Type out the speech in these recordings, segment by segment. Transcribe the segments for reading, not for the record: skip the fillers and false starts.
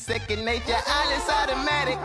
second nature. All is automatic.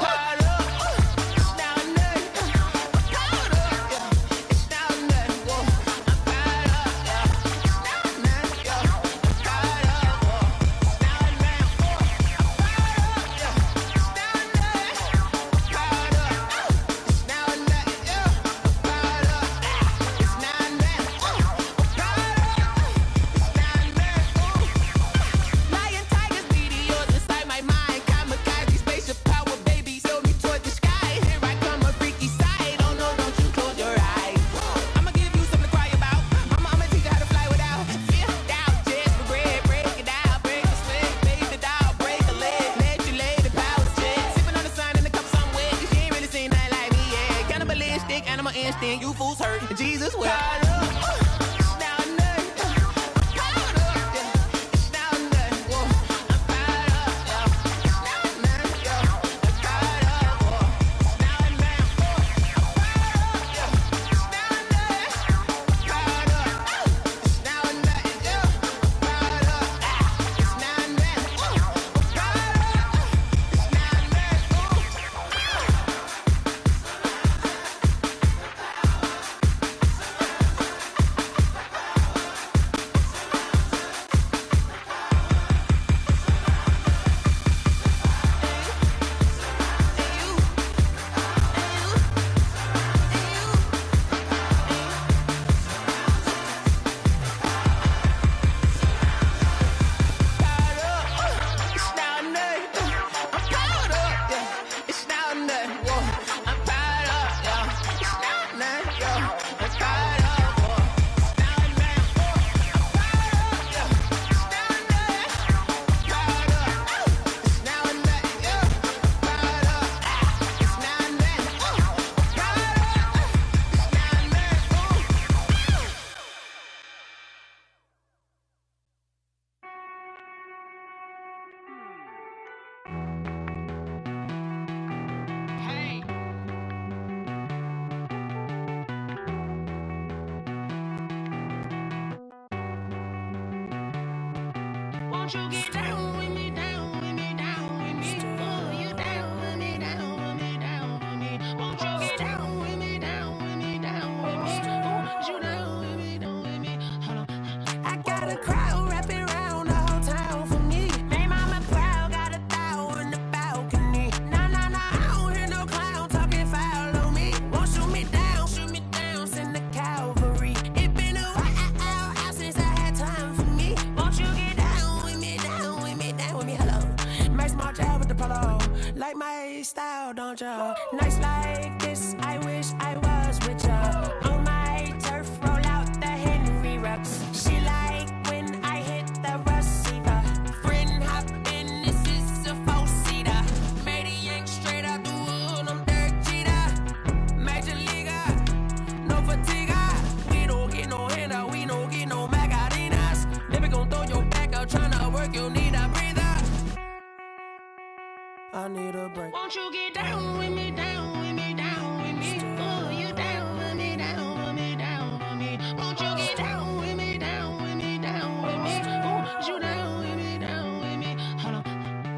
You fools hurt. Jesus will. Won't you get down with me, down with me, down with me? Oh, you down with me, down with me, down with me. Won't you get down with me, down with me, down with me? Oh, you down with me, down with me? Hold on. I got a crowd wrapping around the whole town for me. May mama proud, got a thou on the balcony. Nah, nah, nah, I don't hear no clown talking foul on me. Won't shoot me down, send the cavalry. It been a while since I had time for me. Won't you get down with me, down with me, down with me? Hello. Max March out with the polo. Like my style, don't ya? Nights like this, I wish I was with ya. On my turf, roll out the Henry Rux. She like when I hit the receiver. Friend hop in, this is a four-seater. Made a yank straight out the wood, I'm Derek Jeter. Major leaguer, no fatigue. We don't get no handout, we don't get no Macarinas. Never gon' throw your back out, tryna work, you need a breather. I need a break. Won't you get down with me, down with me, down with me? Oh, you down with me, down with me, down with me? Won't you get down with me, down with me, down with me? Oh, you down with me, down with me? Hold on.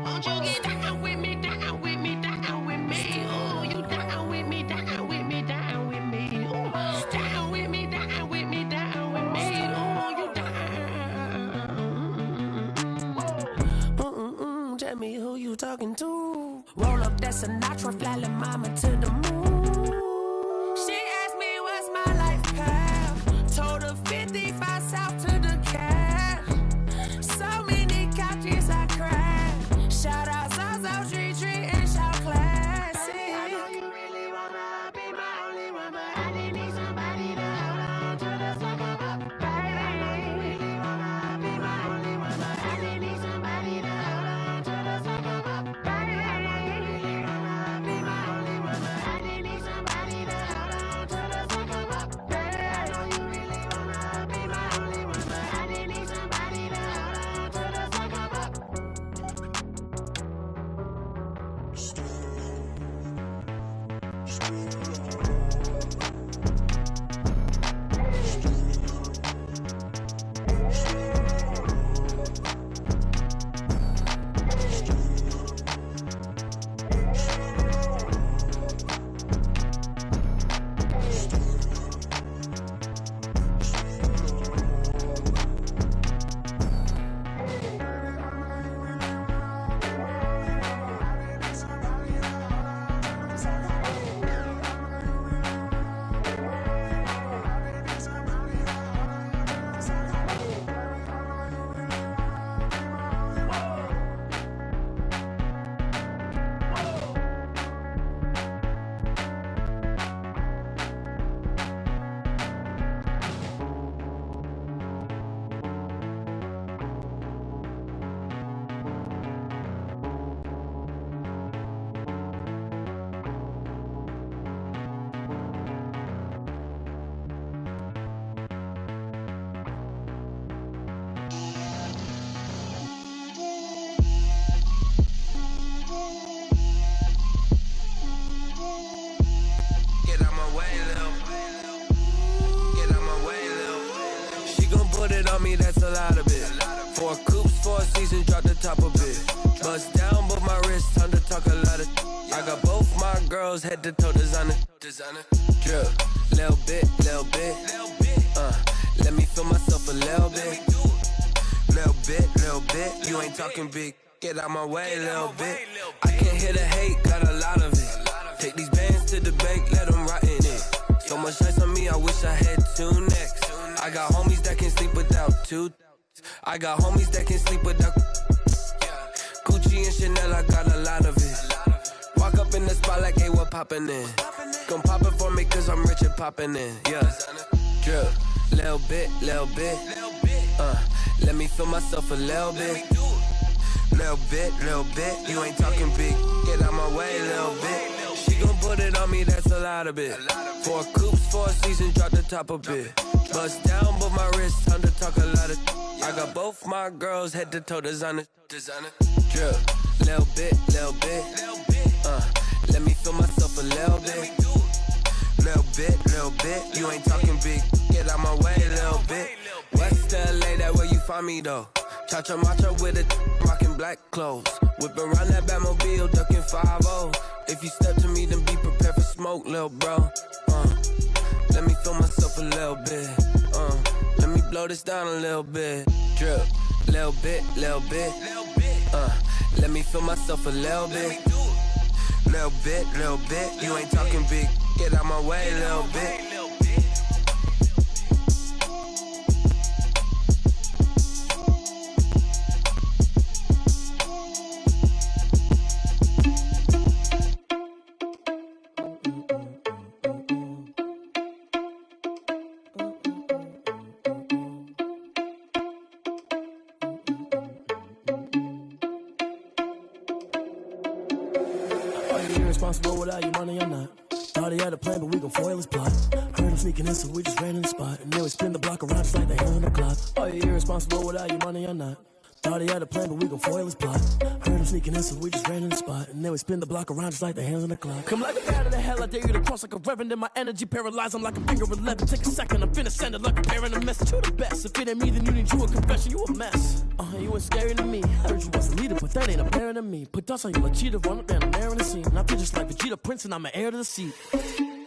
Won't you get down with me, down with me, down with me? Oh, you down with me, down with me, down with me? Oh, down with me, down with me, down with me? Oh, you down. Tell me who you talking to. Roll up that Sinatra, fly la mama to the moon. She asked me what's my life path. Told her 55 south to the cat. So many couches I cried. Shout out Zazo, Tree, and shout classic. I know you really wanna be my only one, but I didn't need somebody to hold on to the sucker up, baby. I know you really wanna be my only one, but I didn't need somebody to hold on to the sucker up, baby. I know you really wanna be my only one, but I didn't need seasons, drop the top a bit. Bust down, but my wrist, time to talk a lot of. I got both my girls head to toe designer. Drip, little bit. Let me feel myself a little bit. Little bit. You ain't talking big. Get out my way, little bit. I can't hear the hate, got a lot of it. Take these bands to the bank, let them rot in it. So much ice on me, I wish I had two necks. I got homies that can sleep without two. I got homies that can sleep without. Gucci and Chanel, I got a lot of it. Walk up in the spot like, hey, what poppin' in? Gon' pop it for me, cause I'm rich and poppin' in. Yeah, drip, little bit. Let me feel myself a little bit. Little bit. You ain't talking big. Get out my way, little bit. She gon' put it on me, that's a lot of it. 4 coops, 4 seasons, drop the top a bit. Bust down, but my wrist, time to talk a lot of. I got both my girls head to toe designer. Drip, little bit. Let me feel myself a little bit. Little bit. You ain't talking big. Get out my way, little bit. West LA, that where you find me though. Cha-cha matcha with it, rockin' black clothes. Whip around that Batmobile, ducking 5-0. If you step to me, then be prepared for smoke, lil' bro. Let me feel myself a little bit. Let me blow this down a little bit. Drip, little bit. Let me feel myself a little bit. Little bit. You ain't talking big. Get out my way, little bit. Irresponsible without your money or not. Thought he had a plan, but we gon' foil his plot. Heard him sneaking in, so we just ran in the spot. And then we spin the block around just like the hell in the clock. Are you irresponsible without your money or not? Thought he had a plan, but we gon' foil his plot. Heard him sneaking in, so we just ran in the spot. And then we spin the block around just like the hands on the clock. Come like a bat of the hell, I dare you to cross like a reverend. In my energy paralyzed, I'm like a finger 11. Take a second, I'm finna send it like a bearing a message to the best. If it ain't me, then you need you a confession, you a mess. You ain't scary to me. Heard you was a leader, but that ain't apparent to me. Put dust on you like cheetah, run up down, I'm airing the scene. And I feel just like Vegeta Prince, and I'm an heir to the seat.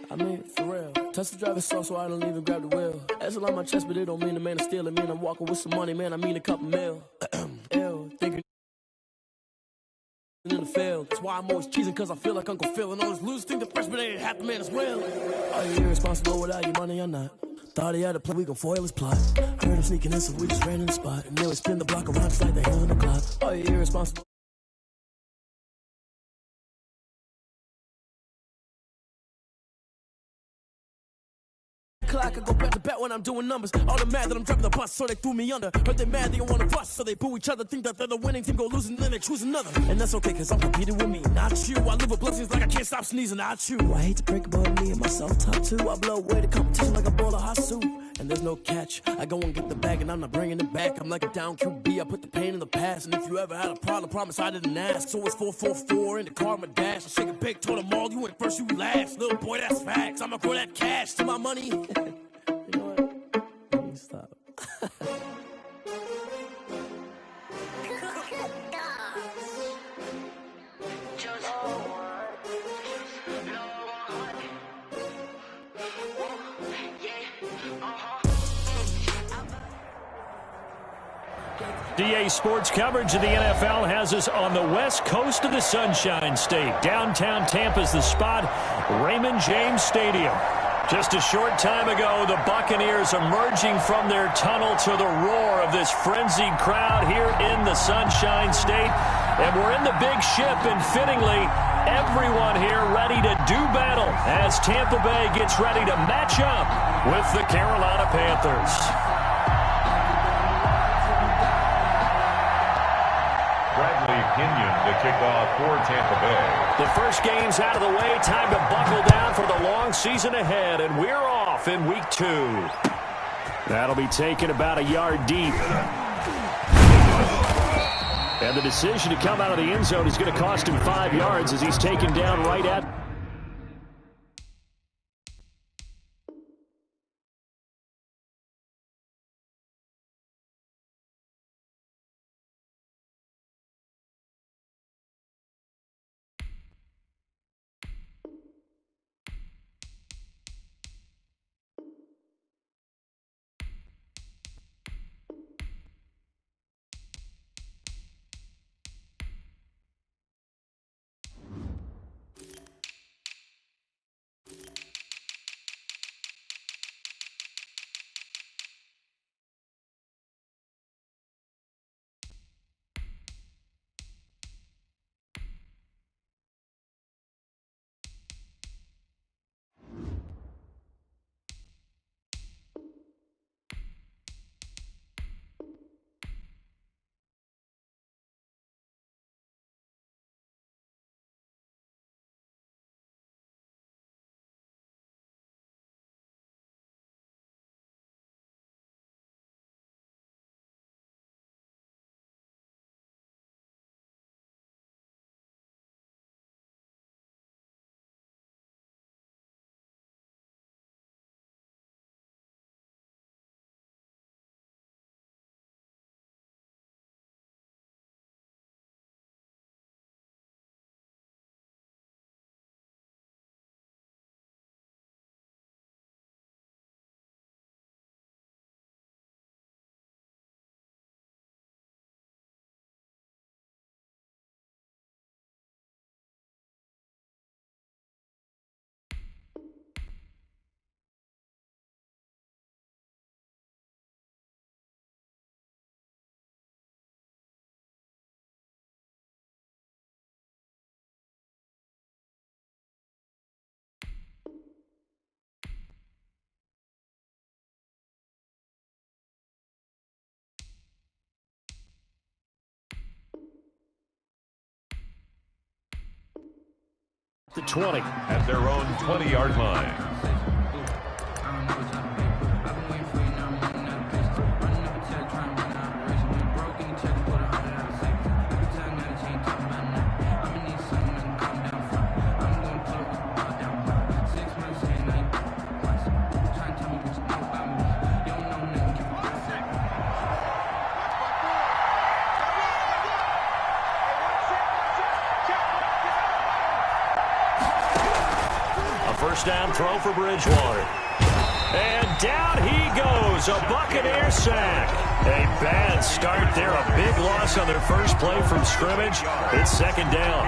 I mean, for real. Touch the driver's soft, so I don't even grab the wheel. That's on my chest, but it don't mean the man is stealing. Man, I'm walking with some money, man, I mean a couple mil. Ew, thinking in the field. That's why I'm always cheesing, cause I feel like Uncle Phil. And all this lose think the freshman ain't half the man as well. Are you irresponsible without your money or not? Thought he had a plan, we gon' foil his plot. Heard him sneaking in, so we just ran in the spot. And then we spin the block around just like the hell in the clock. Are you irresponsible? I go back to bet when I'm doing numbers. All the mad that I'm driving the bus, so they threw me under. Heard they mad, they don't wanna bust, so they boo each other. Think that they're the winning team, go losing, then they choose another. And that's okay, cause I'm competing with me, not you. I live with blessings like I can't stop sneezing, not you. I hate to break about me and my self-talk too. I blow away the competition like a bowl of hot soup. And there's no catch, I go and get the bag and I'm not bringing it back. I'm like a down QB, I put the pain in the past. And if you ever had a problem, promise I didn't ask. So it's 444 in the car, my dash. I shake a big, told them all, you went first, you last. Little boy, that's facts, I'ma grow that cash to my money. You know what? Let me stop. DA Sports coverage of the NFL has us on the west coast of the Sunshine State. Downtown Tampa's the spot, Raymond James Stadium. Just a short time ago, the Buccaneers emerging from their tunnel to the roar of this frenzied crowd here in the Sunshine State. And we're in the big ship, and fittingly, everyone here ready to do battle as Tampa Bay gets ready to match up with the Carolina Panthers. Kenyon to kick off for Tampa Bay. The first game's out of the way. Time to buckle down for the long season ahead, and we're off in week 2. That'll be taken about a yard deep. And the decision to come out of the end zone is going to cost him 5 yards as he's taken down right at 20. At their own 20-yard line. First down throw for Bridgewater. And down he goes. A Buccaneer sack. A bad start there. A big loss on their first play from scrimmage. It's second down.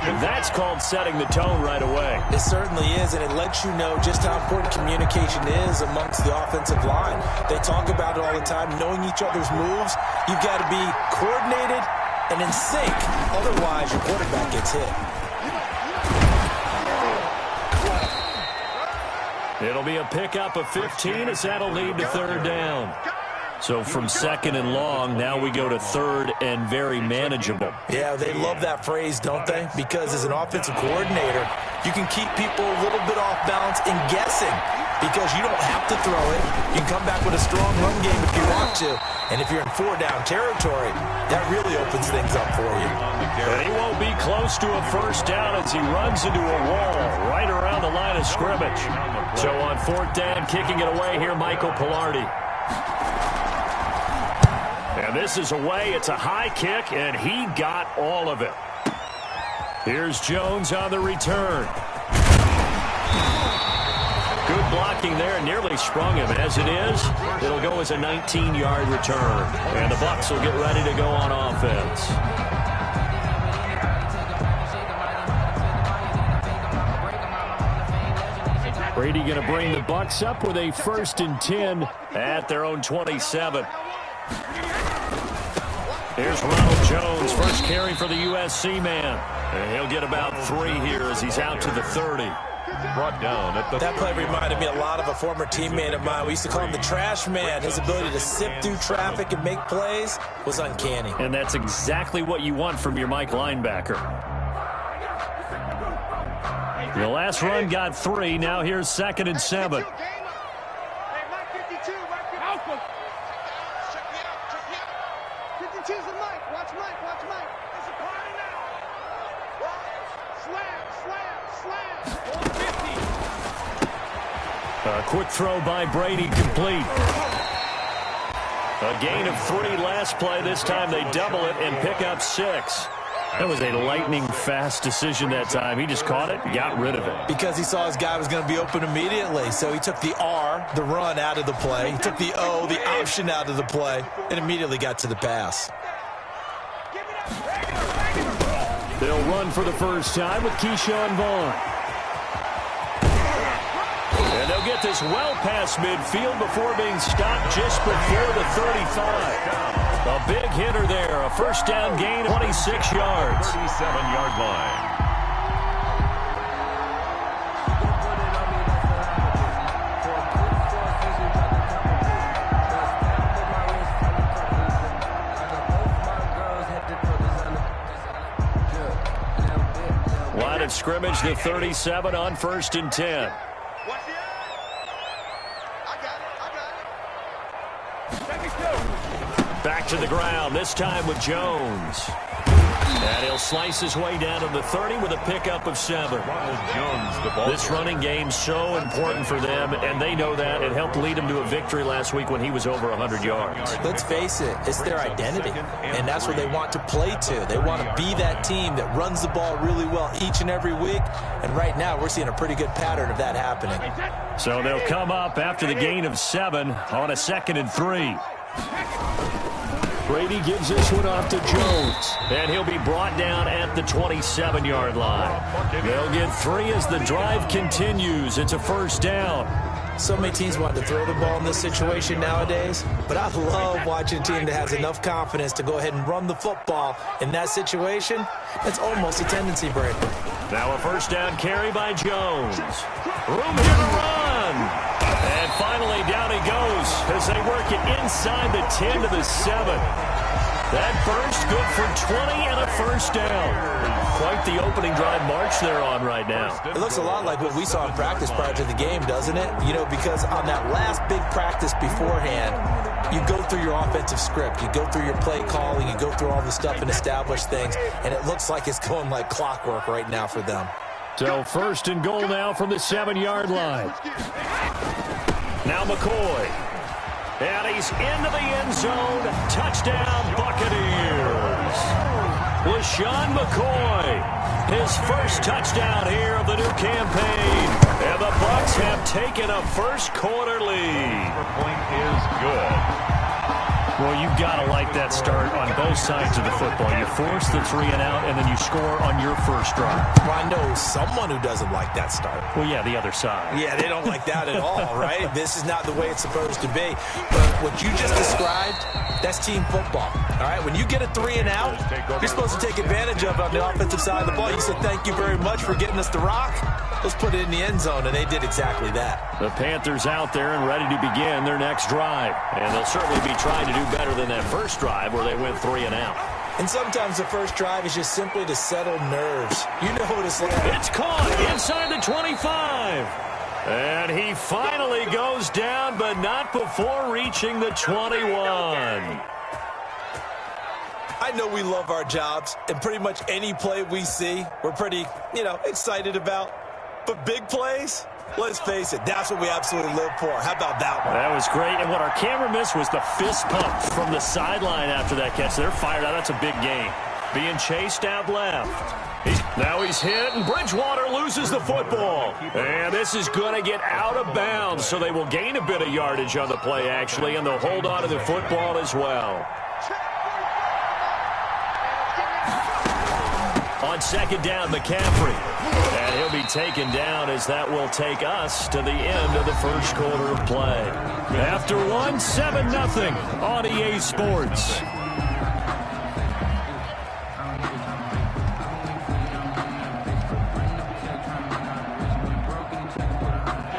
And that's called setting the tone right away. It certainly is, and it lets you know just how important communication is amongst the offensive line. They talk about it all the time, knowing each other's moves. You've got to be coordinated and in sync. Otherwise, your quarterback gets hit. It'll be a pickup of 15 as that'll lead to third down. So from second and long, now we go to third and very manageable. Yeah, they love that phrase, don't they? Because as an offensive coordinator, you can keep people a little bit off balance and guessing because you don't have to throw it. You can come back with a strong run game if you want to. And if you're in four-down territory, that really opens things up for you. And he won't be close to a first down as he runs into a wall right around the line of scrimmage. So on fourth down, kicking it away here, Michael Pilardi. And this is away. It's a high kick, and he got all of it. Here's Jones on the return. Good blocking there. Nearly sprung him. As it is, it'll go as a 19-yard return. And the Bucs will get ready to go on offense. Brady going to bring the Bucs up with a 1st and 10 at their own 27. Here's Ronald Jones, first carry for the USC man. And he'll get about 3 here as he's out to the 30. Brought down at the That play reminded me a lot of a former teammate of mine. We used to call him the trash man. His ability to sift through traffic and make plays was uncanny. And that's exactly what you want from your Mike linebacker. The last run got 3. Now here's 2nd and 7. A quick throw by Brady, complete. A gain of 3 last play. This time they double it and pick up 6. That was a lightning-fast decision that time. He just caught it and got rid of it. Because he saw his guy was going to be open immediately. So he took the R, the run, out of the play. He took the O, the option, out of the play, and immediately got to the pass. They'll run for the first time with Keyshawn Vaughn. And they'll get this well past midfield before being stopped just before the 35. A big hitter there. A first down gain of 26 yards. 37-yard line. Line of scrimmage, the 37 on 1st and 10. Back to the ground, this time with Jones. And he'll slice his way down to the 30 with a pickup of 7. This running game's so important for them, and they know that. It helped lead them to a victory last week when he was over 100 yards. Let's face it, it's their identity, and that's what they want to play to. They want to be that team that runs the ball really well each and every week, and right now we're seeing a pretty good pattern of that happening. So they'll come up after the gain of 7 on a 2nd and 3. Brady gives this one off to Jones, and he'll be brought down at the 27-yard line. They'll get 3 as the drive continues. It's a first down. So many teams want to throw the ball in this situation nowadays, but I love watching a team that has enough confidence to go ahead and run the football in that situation. It's almost a tendency breaker. Now a first down carry by Jones. Room here to run. And finally, down he goes as they work it inside the 10 to the 7. That burst good for 20 and a first down. Quite the opening drive march they're on right now. It looks a lot like what we saw in practice prior to the game, doesn't it? You know, because on that last big practice beforehand, you go through your offensive script. You go through your play calling. You go through all the stuff and establish things. And it looks like it's going like clockwork right now for them. So first and goal now from the 7-yard line. Now McCoy. And he's into the end zone. Touchdown, Buccaneers. LaShawn McCoy, his first touchdown here of the new campaign. And the Bucs have taken a first-quarter lead. The point is good. Well, you've got to like that start on both sides of the football. You force the 3-and-out, and then you score on your first drive. Well, I know someone who doesn't like that start. Well, yeah, the other side. Yeah, they don't like that at all, right? This is not the way it's supposed to be. But what you just described, that's team football, all right? When you get a 3-and-out, you're supposed to take advantage of it on the offensive side of the ball. You said, thank you very much for getting us the rock. Let's put it in the end zone, and they did exactly that. The Panthers out there and ready to begin their next drive. And they'll certainly be trying to do better than that first drive where they went 3-and-out. And sometimes the first drive is just simply to settle nerves. You know what it's like. It's caught inside the 25. And he finally goes down, but not before reaching the 21. I know we love our jobs, and pretty much any play we see, we're pretty, excited about. But big plays, let's face it, that's what we absolutely live for. How about that one? That was great. And what our camera missed was the fist pump from the sideline after that catch. They're fired out. That's a big game. Being chased out left. Now he's hit, and Bridgewater loses the football. And this is going to get out of bounds, so they will gain a bit of yardage on the play, actually, and they'll hold on to the football as well. On second down, McCaffrey. And he'll be taken down as that will take us to the end of the first quarter of play. After one, 7-0 on EA Sports.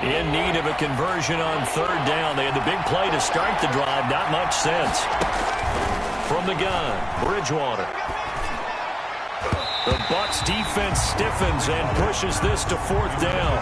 In need of a conversion on third down. They had the big play to start the drive. Not much sense. From the gun, Bridgewater. The Bucs defense stiffens and pushes this to fourth down.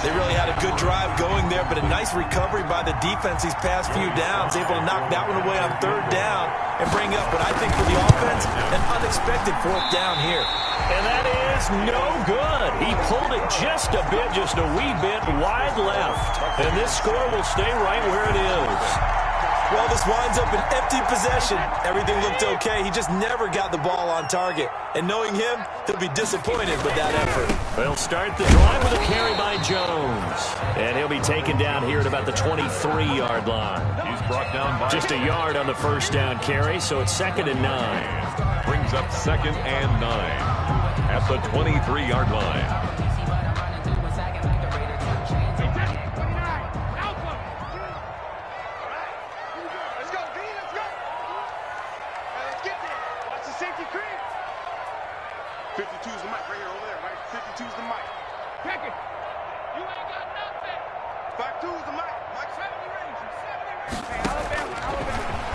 They really had a good drive going there, but a nice recovery by the defense these past few downs. Able to knock that one away on third down and bring up what I think for the offense, an unexpected fourth down here. And that is no good. He pulled it just a wee bit wide left. And this score will stay right where it is. Well, this winds up an empty possession. Everything looked okay. He just never got the ball on target. And knowing him, he'll be disappointed with that effort. They'll start the drive with a carry by Jones. And he'll be taken down here at about the 23-yard line. He's brought down by just a yard on the first down carry, so it's 2nd and 9. Brings up 2nd and 9 at the 23-yard line.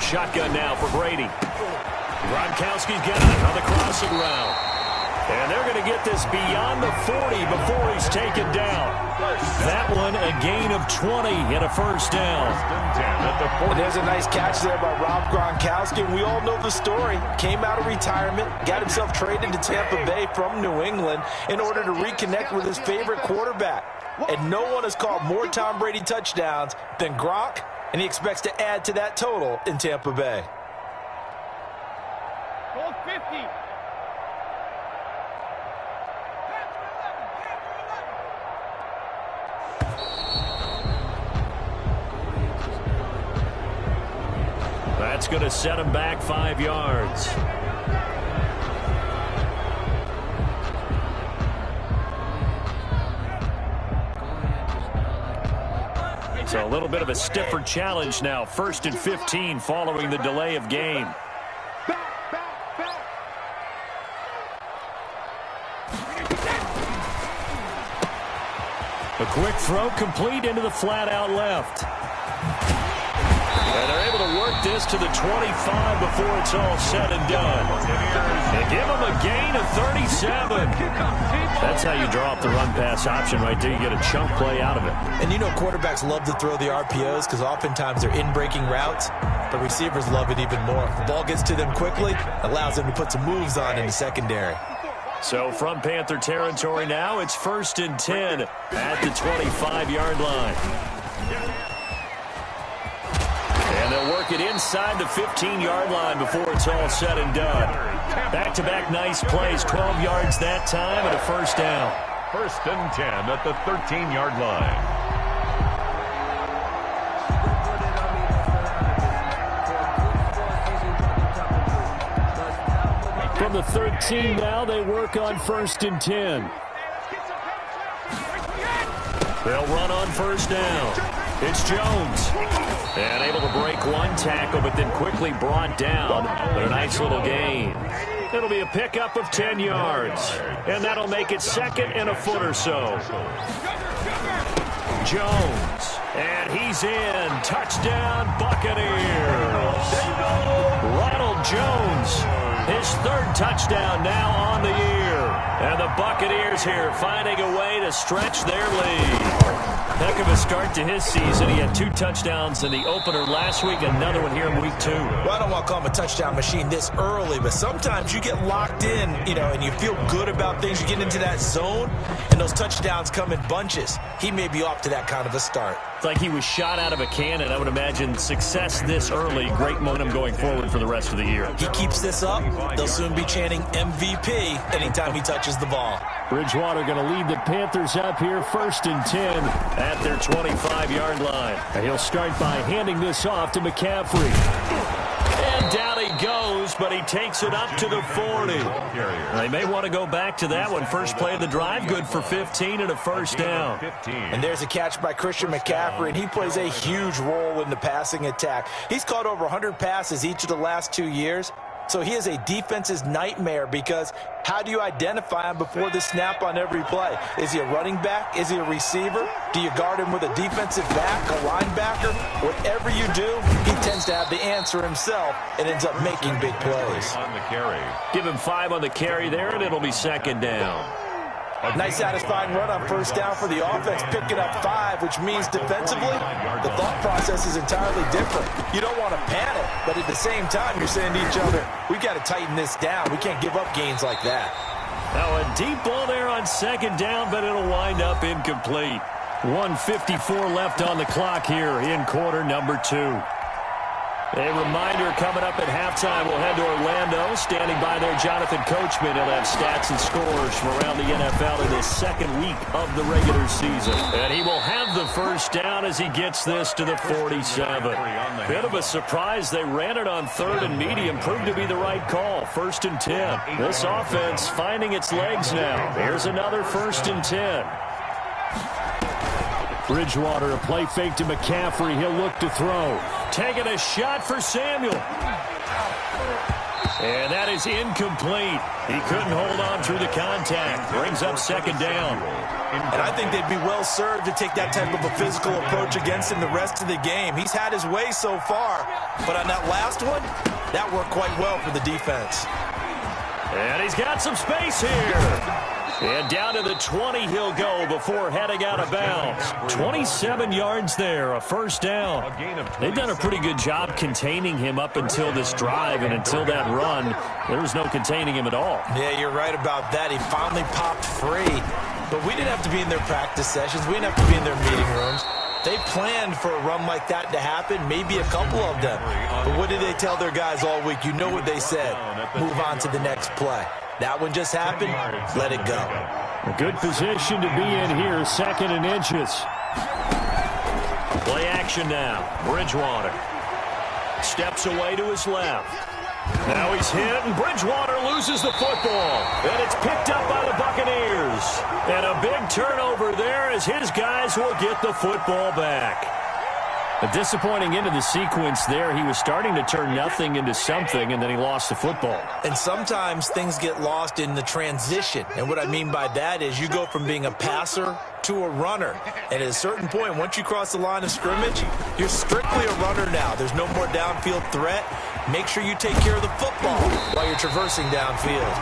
Shotgun now for Brady. Gronkowski's got it on the crossing route. And they're going to get this beyond the 40 before he's taken down. That one, a gain of 20 and a first down. And there's a nice catch there by Rob Gronkowski. We all know the story. Came out of retirement, got himself traded to Tampa Bay from New England in order to reconnect with his favorite quarterback. And no one has caught more Tom Brady touchdowns than Gronk, and he expects to add to that total in Tampa Bay. Goal 50. That's going to set him back 5 yards. So a little bit of a stiffer challenge now. 1st and 15 following the delay of game. A quick throw complete into the flat out left. And they're able to work this to the 25 before it's all said and done. They give him a gain of 37. That's how you draw up the run-pass option right there. You get a chunk play out of it. And you know quarterbacks love to throw the RPOs because oftentimes they're in-breaking routes. But receivers love it even more. If the ball gets to them quickly, allows them to put some moves on in the secondary. So from Panther territory now, it's 1st and 10 at the 25-yard line. And they'll work it inside the 15-yard line before it's all said and done. Back-to-back nice plays, 12 yards that time and a first down. 1st and 10 at the 13-yard line. From the 13 now, they work on 1st and 10. They'll run on first down. It's Jones. And able to break one tackle, but then quickly brought down. But a nice little gain. It'll be a pickup of 10 yards. And that'll make it 2nd and a foot or so. Jones. And he's in. Touchdown, Buccaneers. Ronald Jones. His 3rd touchdown now on the year. And the Buccaneers here finding a way to stretch their lead. Heck of a start to his season. He had 2 touchdowns in the opener last week, another one here in week 2. Well, I don't want to call him a touchdown machine this early, but sometimes you get locked in, and you feel good about things. You get into that zone, and those touchdowns come in bunches. He may be off to that kind of a start. It's like he was shot out of a cannon. I would imagine success this early, great momentum going forward for the rest of the year. He keeps this up, they'll soon be chanting MVP anytime he touches the ball. Bridgewater going to lead the Panthers up here, 1st and 10 at their 25-yard line. And he'll start by handing this off to McCaffrey. And down he goes, but he takes it up to the 40. They may want to go back to that one. First play of the drive, good for 15 and a first down. And there's a catch by Christian McCaffrey, and he plays a huge role in the passing attack. He's caught over 100 passes each of the last 2 years. So he is a defense's nightmare because how do you identify him before the snap on every play? Is he a running back? Is he a receiver? Do you guard him with a defensive back, a linebacker? Whatever you do, he tends to have the answer himself and ends up making big plays. On the carry. Give him 5 on the carry there, and it'll be 2nd down. Nice satisfying run on first down for the offense, picking up 5, which means defensively, the thought process is entirely different. You don't want to panic, but at the same time, you're saying to each other, we got to tighten this down. We can't give up gains like that. Now a deep ball there on 2nd down, but it'll wind up incomplete. 1:54 left on the clock here in quarter number 2. A reminder coming up at halftime, we'll head to Orlando. Standing by there, Jonathan Coachman. He'll have stats and scores from around the NFL in this 2nd week of the regular season. And he will have the first down as he gets this to the 47. Bit of a surprise. They ran it on 3rd and medium. Proved to be the right call. 1st and 10. This offense finding its legs now. Here's another 1st and 10. Bridgewater, a play fake to McCaffrey. He'll look to throw. Taking a shot for Samuel. And that is incomplete. He couldn't hold on through the contact. Brings up 2nd down. And I think they'd be well served to take that type of a physical approach against him the rest of the game. He's had his way so far. But on that last one, that worked quite well for the defense. And he's got some space here. And down to the 20 he'll go before heading out of bounds. 27 yards there, a first down. They've done a pretty good job containing him up until this drive, and until that run, there was no containing him at all. Yeah, you're right about that. He finally popped free. But we didn't have to be in their practice sessions. We didn't have to be in their meeting rooms. They planned for a run like that to happen, maybe a couple of them. But what did they tell their guys all week? You know what they said. Move on to the next play. That one just happened. Let it go. A good position to be in here, 2nd and inches. Play action now. Bridgewater steps away to his left. Now he's hit, and Bridgewater loses the football. And it's picked up by the Buccaneers. And a big turnover there as his guys will get the football back. A disappointing end of the sequence there. He was starting to turn nothing into something, and then he lost the football. And sometimes things get lost in the transition. And what I mean by that is you go from being a passer to a runner. And at a certain point, once you cross the line of scrimmage, you're strictly a runner now. There's no more downfield threat. Make sure you take care of the football while you're traversing downfield.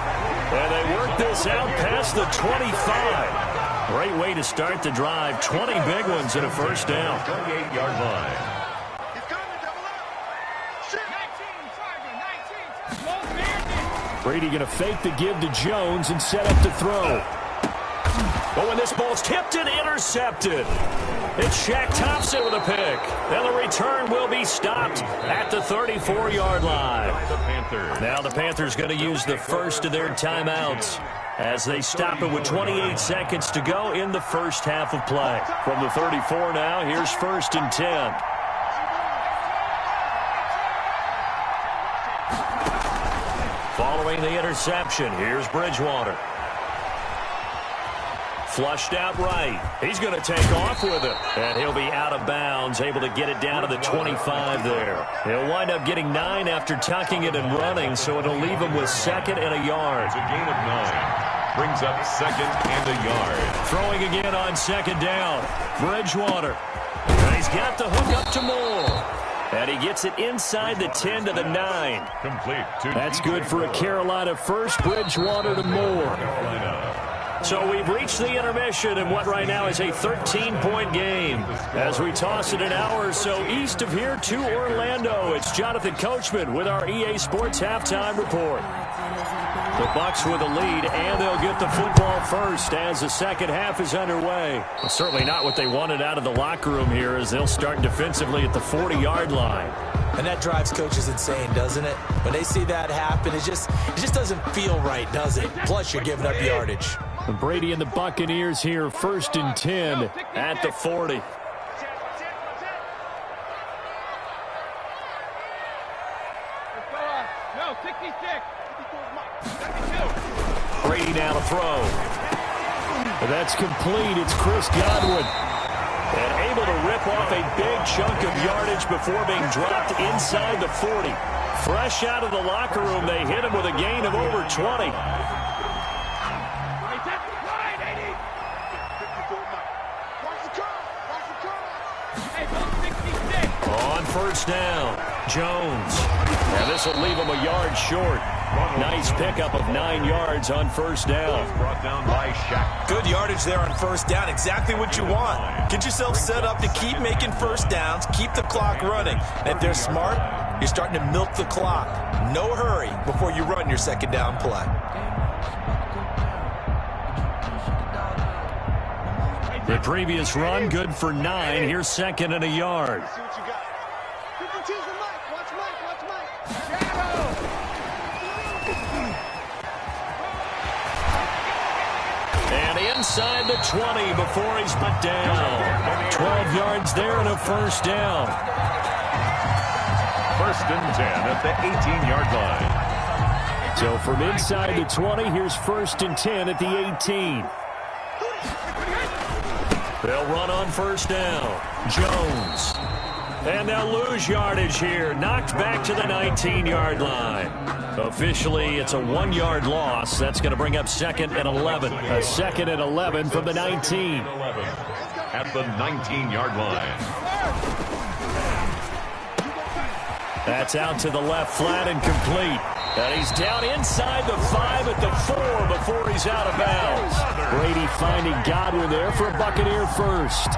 And they work this out past the 25. Great way to start the drive. 20 big ones and a first down. 28-yard line. Brady going to fake the give to Jones and set up to throw. But when this ball's tipped and intercepted, it's Shaq Thompson with a pick. And the return will be stopped at the 34-yard line. Now the Panthers going to use the first of their timeouts as they stop it with 28 seconds to go in the first half of play. From the 34 now, here's 1st and 10. Following the interception, here's Bridgewater. Flushed out right. He's going to take off with it. And he'll be out of bounds, able to get it down to the 25 there. He'll wind up getting 9 after tucking it and running, so it'll leave him with 2nd and a yard. It's a gain of 9. Brings up 2nd and a yard. Throwing again on 2nd down. Bridgewater. And he's got the hook up to Moore. And he gets it inside the 10 to the 9. Complete. That's good for a Carolina first. Bridgewater to Moore. So we've reached the intermission in what right now is a 13-point game. As we toss it an hour or so east of here to Orlando, it's Jonathan Coachman with our EA Sports Halftime Report. The Bucs with a lead, and they'll get the football first as the second half is underway. Well, certainly not what they wanted out of the locker room here, as they'll start defensively at the 40-yard line. And that drives coaches insane, doesn't it? When they see that happen, it just doesn't feel right, does it? Plus, you're giving up yardage. And Brady and the Buccaneers here, 1st and 10 at the 40. Brady now to throw. But that's complete. It's Chris Godwin. And able to rip off a big chunk of yardage before being dropped inside the 40. Fresh out of the locker room, they hit him with a gain of over 20. On 1st down, Jones. Now this will leave him a yard short. Nice pickup of 9 yards on 1st down. Brought down by Shaq. Good yardage there on 1st down. Exactly what you want. Get yourself set up to keep making 1st downs, keep the clock running. And if they're smart, you're starting to milk the clock. No hurry before you run your 2nd down play. The previous run, good for 9. Here's 2nd and a yard. And inside the 20 before he's put down. 12 yards there and a 1st down. 1st and 10 at the 18-yard line. So from inside the 20, here's 1st and 10 at the 18. They'll run on 1st down. Jones. And they'll lose yardage here. Knocked back to the 19-yard line. Officially, it's a 1-yard loss. That's going to bring up 2nd and 11. A 2nd and 11 from the 19. At the 19-yard line. That's out to the left flat and complete. And he's down inside the 5 at the 4 before he's out of bounds. Brady finding Godwin there for a Buccaneer first.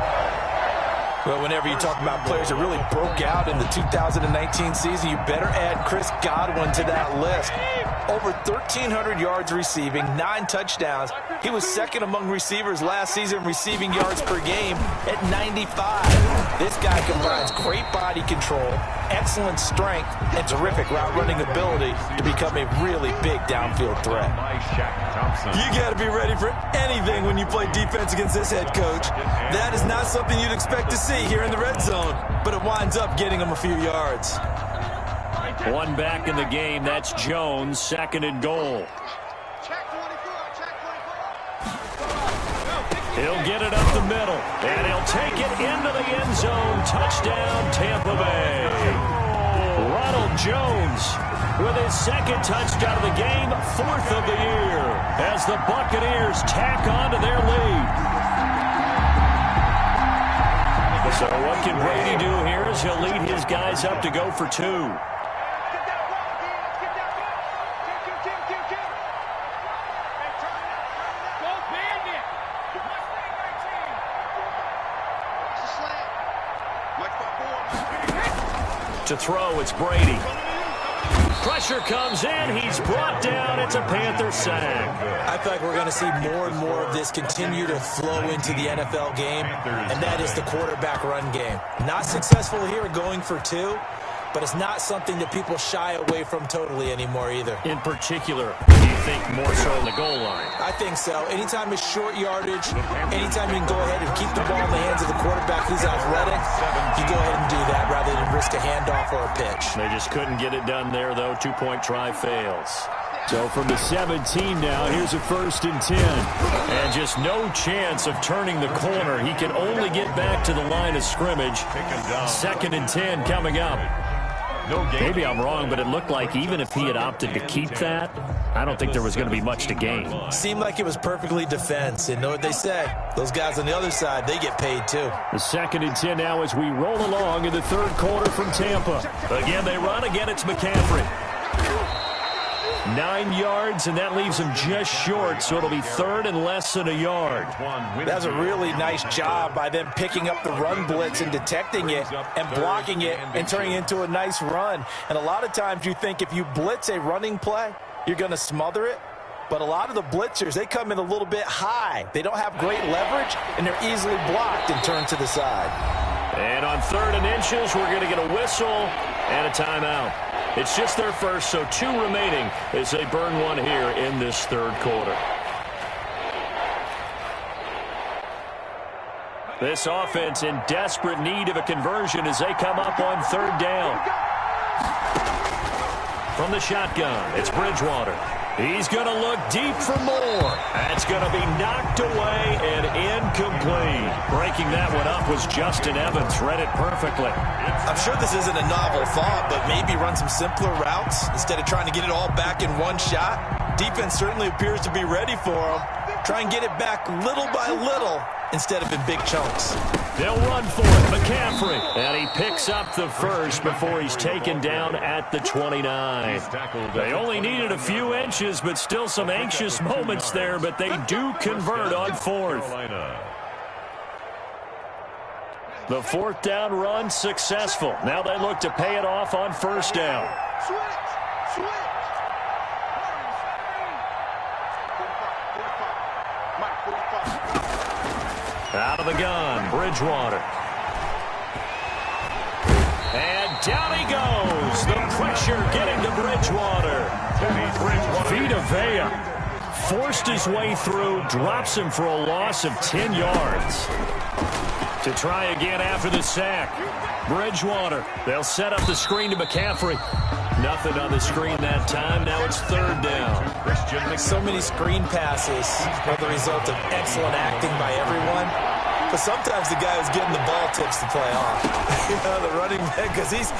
Well, whenever you talk about players that really broke out in the 2019 season, you better add Chris Godwin to that list. Over 1,300 yards receiving, 9 touchdowns. He was 2nd among receivers last season receiving yards per game at 95. This guy combines great body control, excellent strength, and terrific route running ability to become a really big downfield threat. You got to be ready for anything when you play defense against this head coach. That is not something you'd expect to see here in the red zone, but it winds up getting him a few yards. One back in the game. That's Jones, 2nd and goal. He'll get it up the middle, and he'll take it into the end zone. Touchdown, Tampa Bay. Ronald Jones with his second touchdown of the game, 4th of the year, as the Buccaneers tack on to their lead. So what can Brady do here is he'll lead his guys up to go for 2. To throw, it's Brady. Pressure comes in. He's brought down. It's a Panther sack. I feel like we're going to see more and more of this continue to flow into the NFL game, and that is the quarterback run game. Not successful here going for 2, but it's not something that people shy away from totally anymore either. In particular, do you think more so on the goal line? I think so. Anytime it's short yardage, anytime you can go ahead and keep the ball in the hands of the quarterback who's athletic, you go ahead and do that rather than risk a handoff or a pitch. They just couldn't get it done there, though. 2-point try fails. So from the 17 now, here's a 1st and 10. And just no chance of turning the corner. He can only get back to the line of scrimmage. 2nd and 10 coming up. Maybe I'm wrong, but it looked like even if he had opted to keep that, I don't think there was going to be much to gain. Seemed like it was perfectly defense. And know what they say? Those guys on the other side, they get paid too. The 2nd and 10 now as we roll along in the 3rd quarter from Tampa. Again, they run. Again, it's McCaffrey. 9 yards, and that leaves him just short, so it'll be 3rd and less than a yard. That's a really nice job by them picking up the run blitz and detecting it and blocking it and turning it into a nice run. And a lot of times you think if you blitz a running play, you're going to smother it. But a lot of the blitzers, they come in a little bit high. They don't have great leverage, and they're easily blocked and turned to the side. And on 3rd and inches, we're going to get a whistle and a timeout. It's just their first, so 2 remaining as they burn one here in this 3rd quarter. This offense in desperate need of a conversion as they come up on 3rd down. From the shotgun, it's Bridgewater. He's going to look deep for more. That's going to be knocked away and incomplete. Breaking that one up was Justin Evans. Read it perfectly. I'm sure this isn't a novel thought, but maybe run some simpler routes instead of trying to get it all back in one shot. Defense certainly appears to be ready for him. Try and get it back little by little instead of in big chunks. They'll run for it. McCaffrey. And he picks up the first before he's taken down at the 29. They only needed a few inches, but still some anxious moments there, but they do convert on 4th. The 4th down run successful. Now they look to pay it off on 1st down. Out of the gun, Bridgewater. And down he goes. The pressure getting to Bridgewater. Vita Vea forced his way through, drops him for a loss of 10 yards. To try again after the sack. Bridgewater. They'll set up the screen to McCaffrey. Nothing on the screen that time. Now it's 3rd down. So many screen passes are the result of excellent acting by everyone. But sometimes the guy who's getting the ball tips the play off. You know, the running back, because he's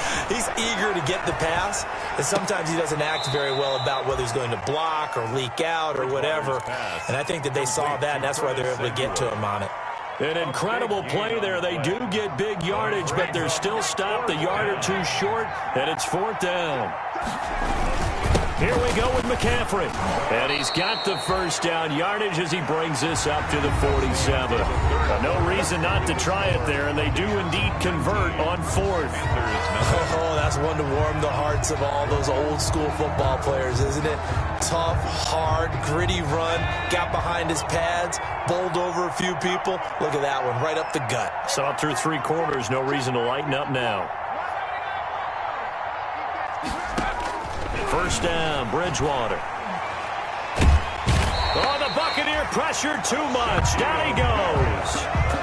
eager to get the pass. And sometimes he doesn't act very well about whether he's going to block or leak out or whatever. And I think that they saw that, and that's why they're able to get to him on it. An incredible play there. They do get big yardage, but they're still stopped a yard or 2 short, and it's 4th down. Here we go with McCaffrey. And he's got the 1st down yardage as he brings this up to the 47. No reason not to try it there, and they do indeed convert on 4th. Oh, that's one to warm the hearts of all those old school football players, isn't it? Tough, hard, gritty run, got behind his pads, bowled over a few people. Look at that one, right up the gut. Saw it through 3 quarters, no reason to lighten up now. 1st down, Bridgewater. Oh, the Buccaneer pressure too much. Down he goes.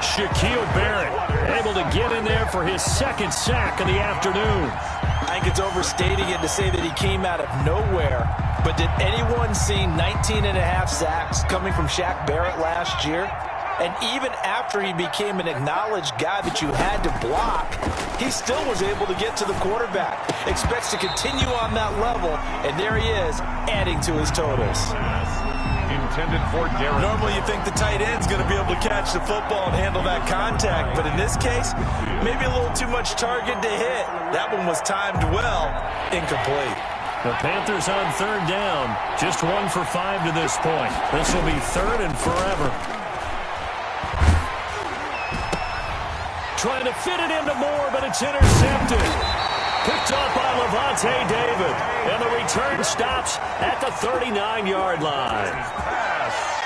Shaquille Barrett able to get in there for his 2nd sack of the afternoon. I think it's overstating it to say that he came out of nowhere. But did anyone see 19.5 sacks coming from Shaq Barrett last year? And even after he became an acknowledged guy that you had to block, he still was able to get to the quarterback. Expects to continue on that level, and there he is, adding to his totals. Intended for Darren. Normally you think the tight end's going to be able to catch the football and handle that contact, but in this case, maybe a little too much target to hit. That one was timed well, incomplete. The Panthers on third down, just 1 for 5 to this point. This will be third and forever. Trying to fit it into Moore, but it's intercepted. Picked up by Levante David. And the return stops at the 39-yard line.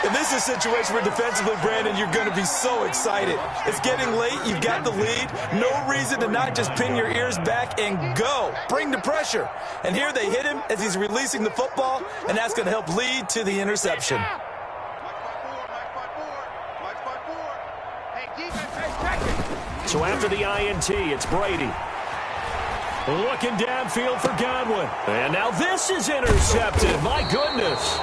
And this is a situation where defensively, Brandon, you're going to be so excited. It's getting late. You've got the lead. No reason to not just pin your ears back and go. Bring the pressure. And here they hit him as he's releasing the football, and that's going to help lead to the interception. So after the INT, it's Brady. Looking downfield for Godwin. And now this is intercepted. My goodness.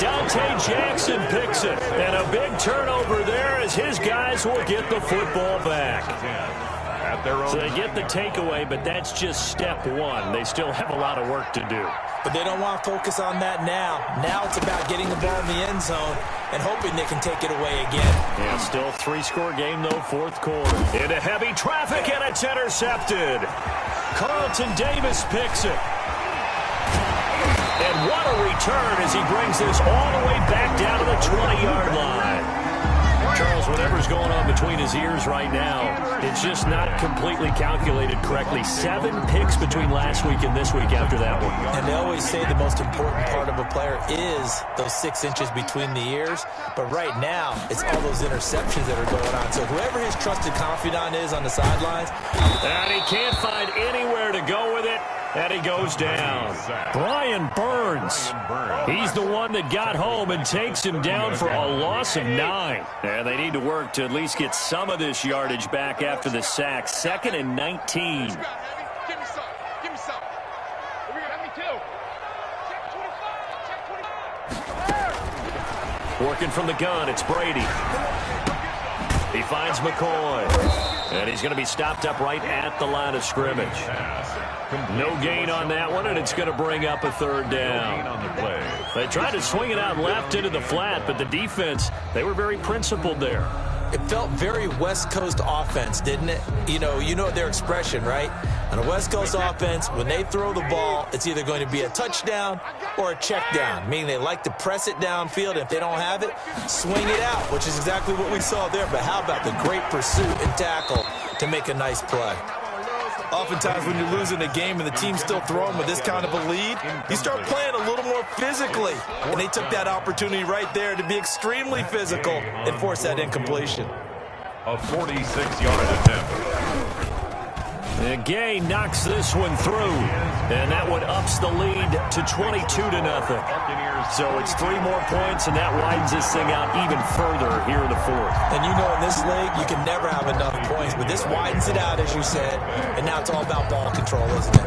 Dante Jackson picks it. And a big turnover there as his guys will get the football back. So they get the takeaway, but that's just step one. They still have a lot of work to do. But they don't want to focus on that now. Now it's about getting the ball in the end zone and hoping they can take it away again. Yeah, still 3-score game, though, fourth quarter. Into heavy traffic, and it's intercepted. Carlton Davis picks it. And what a return as he brings this all the way back down to the 20-yard line. Charles, whatever's going on between his ears right now, it's just not completely calculated correctly. 7 picks between last week and this week after that one. And they always say the most important part of a player is those 6 inches between the ears. But right now, it's all those interceptions that are going on. So whoever his trusted confidant is on the sidelines. And he can't find anywhere to go with it. And he goes down. Brian Burns. He's the one that got home and takes him down for a loss of 9. And they need to work to at least get some of this yardage back after the sack. 2nd and 19. Give me some. Give me some. Let me too. Check 25. Working from the gun, it's Brady. He finds McCoy. And he's going to be stopped up right at the line of scrimmage. No gain on that one, and it's going to bring up a third down. They tried to swing it out left into the flat, but the defense, they were very principled there. It felt very West Coast offense, didn't it? You know their expression, right? On a West Coast offense, when they throw the ball, it's either going to be a touchdown or a check down, meaning they like to press it downfield. If they don't have it, swing it out, which is exactly what we saw there. But how about the great pursuit and tackle to make a nice play? Oftentimes when you're losing a game and the team's still throwing with this kind of a lead, you start playing a little more physically. And they took that opportunity right there to be extremely physical and force that incompletion. A 46-yard attempt. And Gay knocks this one through, and that one ups the lead to 22-0. So it's 3 more points, and that widens this thing out even further here in the fourth. And you know in this league, you can never have enough points, but this widens it out, as you said, and now it's all about ball control, isn't it?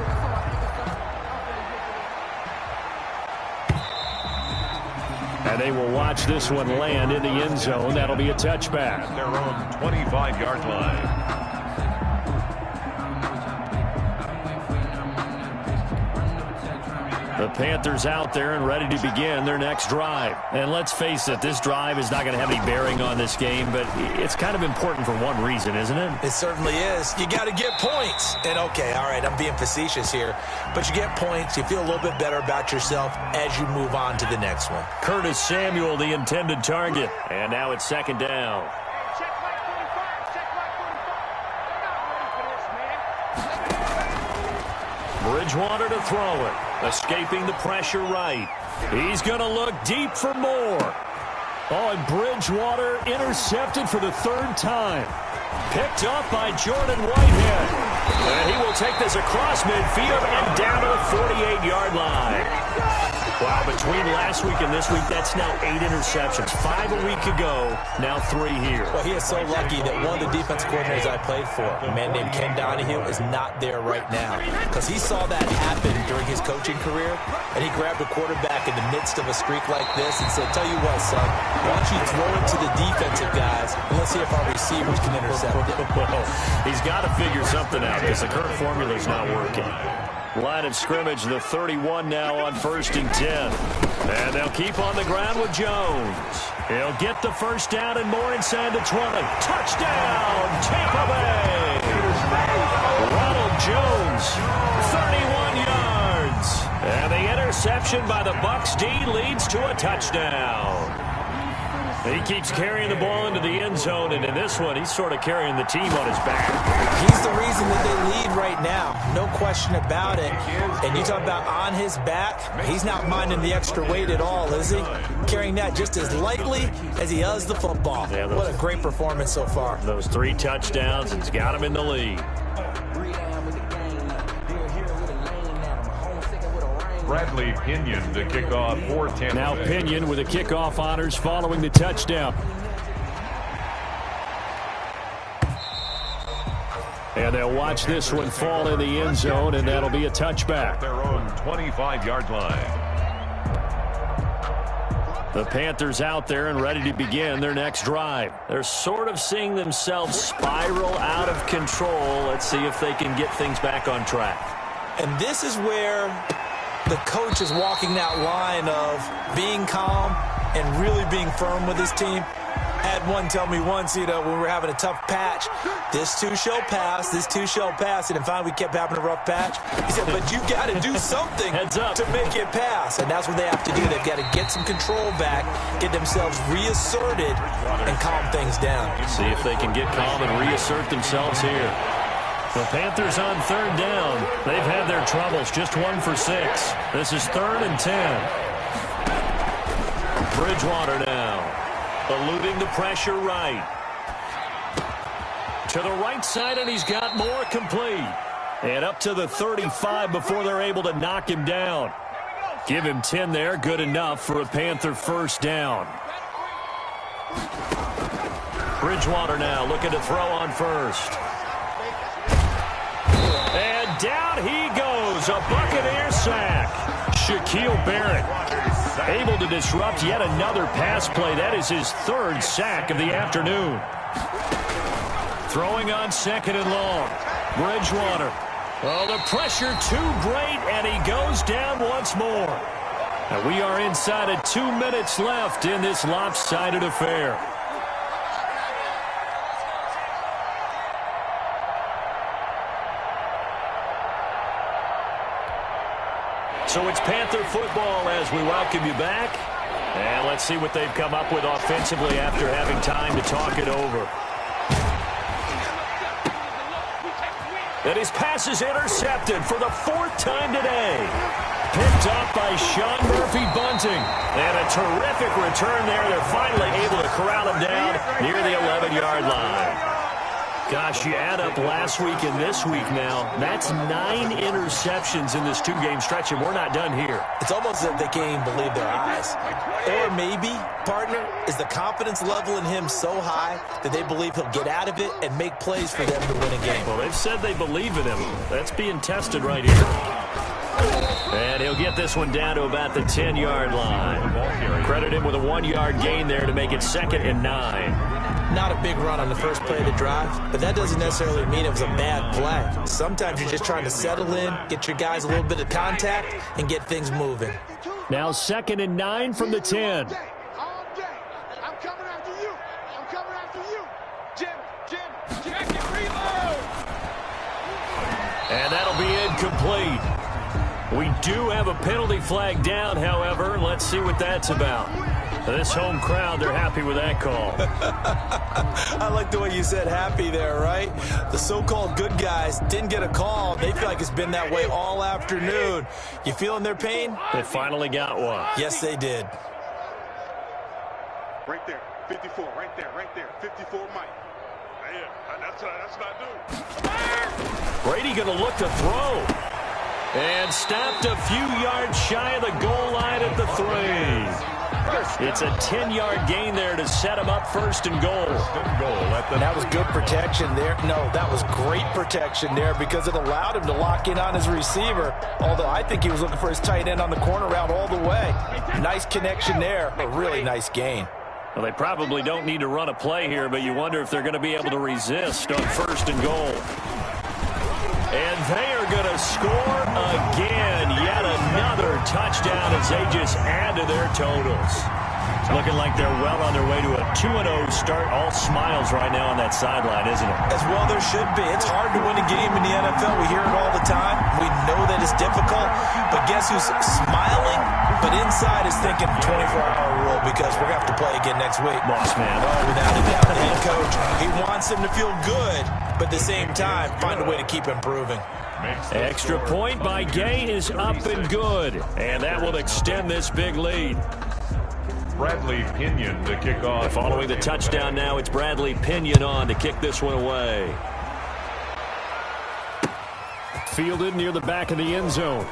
And they will watch this one land in the end zone. That'll be a touchback. Their own 25-yard line. The Panthers out there and ready to begin their next drive. And let's face it, this drive is not going to have any bearing on this game, but it's kind of important for one reason, isn't it? It certainly is. You got to get points. And okay, all right, I'm being facetious here, but you get points, you feel a little bit better about yourself as you move on to the next one. Curtis Samuel, the intended target. And now it's 2nd down. Bridgewater to throw it. Escaping the pressure right. He's going to look deep for Moore. Oh, and Bridgewater intercepted for the 3rd time. Picked up by Jordan Whitehead. And he will take this across midfield and down to the 48-yard line. Wow, between last week and this week, that's now 8 interceptions. 5 a week ago, now 3 here. Well, he is so lucky that one of the defense coordinators I played for, a man named Ken Donahue, is not there right now. Because he saw that happen during his coaching career, and he grabbed a quarterback in the midst of a streak like this and said, tell you what, son, why don't you throw it to the defensive guys, and let's see if our receivers can intercept it. He's got to figure something out because the current formula is not working. Line of scrimmage, the 31 now on 1st and 10. And they'll keep on the ground with Jones. He'll get the first down and more inside the 20. Touchdown, Tampa Bay! Ronald Jones, 31 yards. And the interception by the Bucs D leads to a touchdown. He keeps carrying the ball into the end zone, and in this one, he's sort of carrying the team on his back. He's the reason that they lead right now. No question about it. And you talk about on his back, he's not minding the extra weight at all, is he? Carrying that just as lightly as he does the football. Yeah, what a great performance so far. Those 3 touchdowns, it's got him in the lead. Bradley Pinion to kick off for Tampa. Now Pinion with the kickoff honors following the touchdown. And they'll watch this one fall in the end zone, and that'll be a touchback. Their own 25-yard line. The Panthers out there and ready to begin their next drive. They're sort of seeing themselves spiral out of control. Let's see if they can get things back on track. And this is where the coach is walking that line of being calm and really being firm with his team. I had one tell me once, when we were having a tough patch, this too shall pass, this too shall pass. And finally we kept having a rough patch. He said, but you got to do something to make it pass. And that's what they have to do. They've got to get some control back, get themselves reasserted, and calm things down. See if they can get calm and reassert themselves here. The Panthers on 3rd down. They've had their troubles, just 1 for 6. This is 3rd and 10. Bridgewater now, eluding the pressure right. To the right side, and he's got more complete. And up to the 35 before they're able to knock him down. Give him 10 there, good enough for a Panther first down. Bridgewater now looking to throw on first. And down he goes, a Buccaneer sack. Shaquille Barrett able to disrupt yet another pass play. That is his 3rd sack of the afternoon. Throwing on 2nd and long. Bridgewater. Oh, the pressure too great, and he goes down once more. And we are inside of 2 minutes left in this lopsided affair. So it's Panther football as we welcome you back. And let's see what they've come up with offensively after having time to talk it over. And his pass is intercepted for the 4th time today. Picked up by Sean Murphy-Bunting. And a terrific return there. They're finally able to corral him down near the 11-yard line. Gosh, you add up last week and this week now, that's 9 interceptions in this 2-game stretch, and we're not done here. It's almost as if they can't even believe their eyes. Or maybe, partner, is the confidence level in him so high that they believe he'll get out of it and make plays for them to win a game. Well, they've said they believe in him. That's being tested right here. And he'll get this one down to about the 10-yard line. Credit him with a 1-yard gain there to make it 2nd and 9. Not a big run on the first play of the drive, but that doesn't necessarily mean it was a bad play. Sometimes you're just trying to settle in, get your guys a little bit of contact, and get things moving. Now 2nd and 9 from the 10. I'm coming after you. I'm coming after you. Jim, check it, reload. And that'll be incomplete. We do have a penalty flag down, however. Let's see what that's about. This home crowd, they're happy with that call. I like the way you said happy there, right? The so-called good guys didn't get a call. They feel like it's been that way all afternoon. You feeling their pain? They finally got one. Yes, they did. Right there, 54, right there, 54 Mike. Yeah, that's what I do. Brady going to look to throw. And stopped a few yards shy of the goal line at the 3. It's a 10-yard gain there to set him up first and goal. That was good protection there. No, that was great protection there because it allowed him to lock in on his receiver, although I think he was looking for his tight end on the corner route all the way. Nice connection there. A really nice gain. Well, they probably don't need to run a play here, but you wonder if they're going to be able to resist on first and goal. And they are going to score again. Yet another touchdown as they just add to their totals. It's looking like they're well on their way to a 2-0 start. All smiles right now on that sideline, isn't it? As well there should be. It's hard to win a game in the NFL. We hear it all the time. We know that it's difficult. But guess who's smiling? But inside is thinking 24-hour rule because we're going to have to play again next week. Boss man. Oh, without a doubt. The head coach, he wants them to feel good, but at the same time, find a way to keep improving. Extra point by Gay is up and good. And that will extend this big lead. Bradley Pinion to kick off. Following the touchdown now, it's Bradley Pinion on to kick this one away. Fielded near the back of the end zone.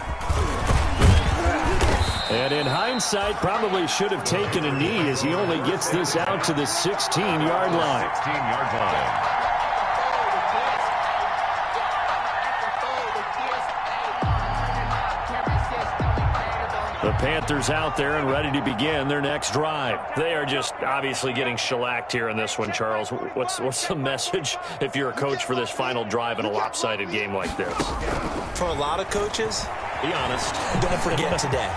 And in hindsight, probably should have taken a knee as he only gets this out to the 16-yard line. 16-yard line. The Panthers out there and ready to begin their next drive. They are just obviously getting shellacked here in this one, Charles. What's the message if you're a coach for this final drive in a lopsided game like this? For a lot of coaches, be honest. Don't forget today.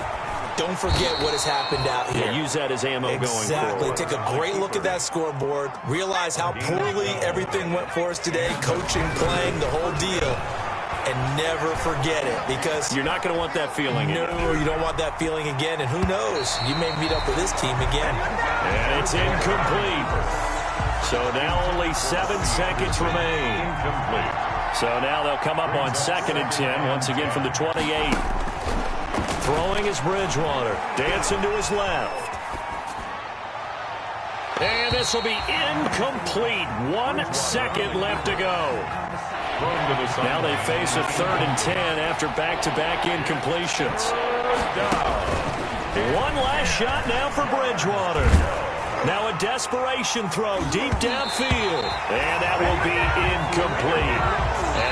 Don't forget what has happened out here. Yeah, use that as ammo going forward. Exactly. Take a great look at that scoreboard. Realize how poorly everything went for us today. Coaching, playing, the whole deal. And never forget it because you're not going to want that feeling. No, you don't want that feeling again. And who knows? You may meet up with this team again. And it's incomplete. So now only 7 seconds remain. Incomplete. So now they'll come up on 2nd and 10 once again from the 28. Throwing is Bridgewater. Dancing to his left. And this will be incomplete. 1 second left to go. Now they face a 3rd and 10 after back-to-back incompletions. One last shot now for Bridgewater. Now a desperation throw deep downfield. And that will be incomplete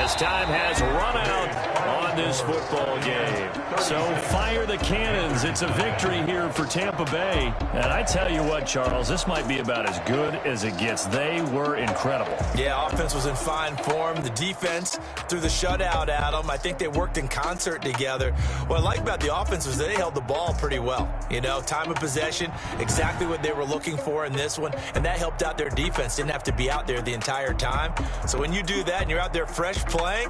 as time has run out on this football game. So fire the cannons. It's a victory here for Tampa Bay. And I tell you what, Charles, this might be about as good as it gets. They were incredible. Yeah, offense was in fine form. The defense threw the shutout at them. I think they worked in concert together. What I like about the offense was they held the ball pretty well. You know, time of possession, exactly what they were looking for in this one. And that helped out their defense. Didn't have to be out there the entire time. So when you do that and you're out there fresh playing,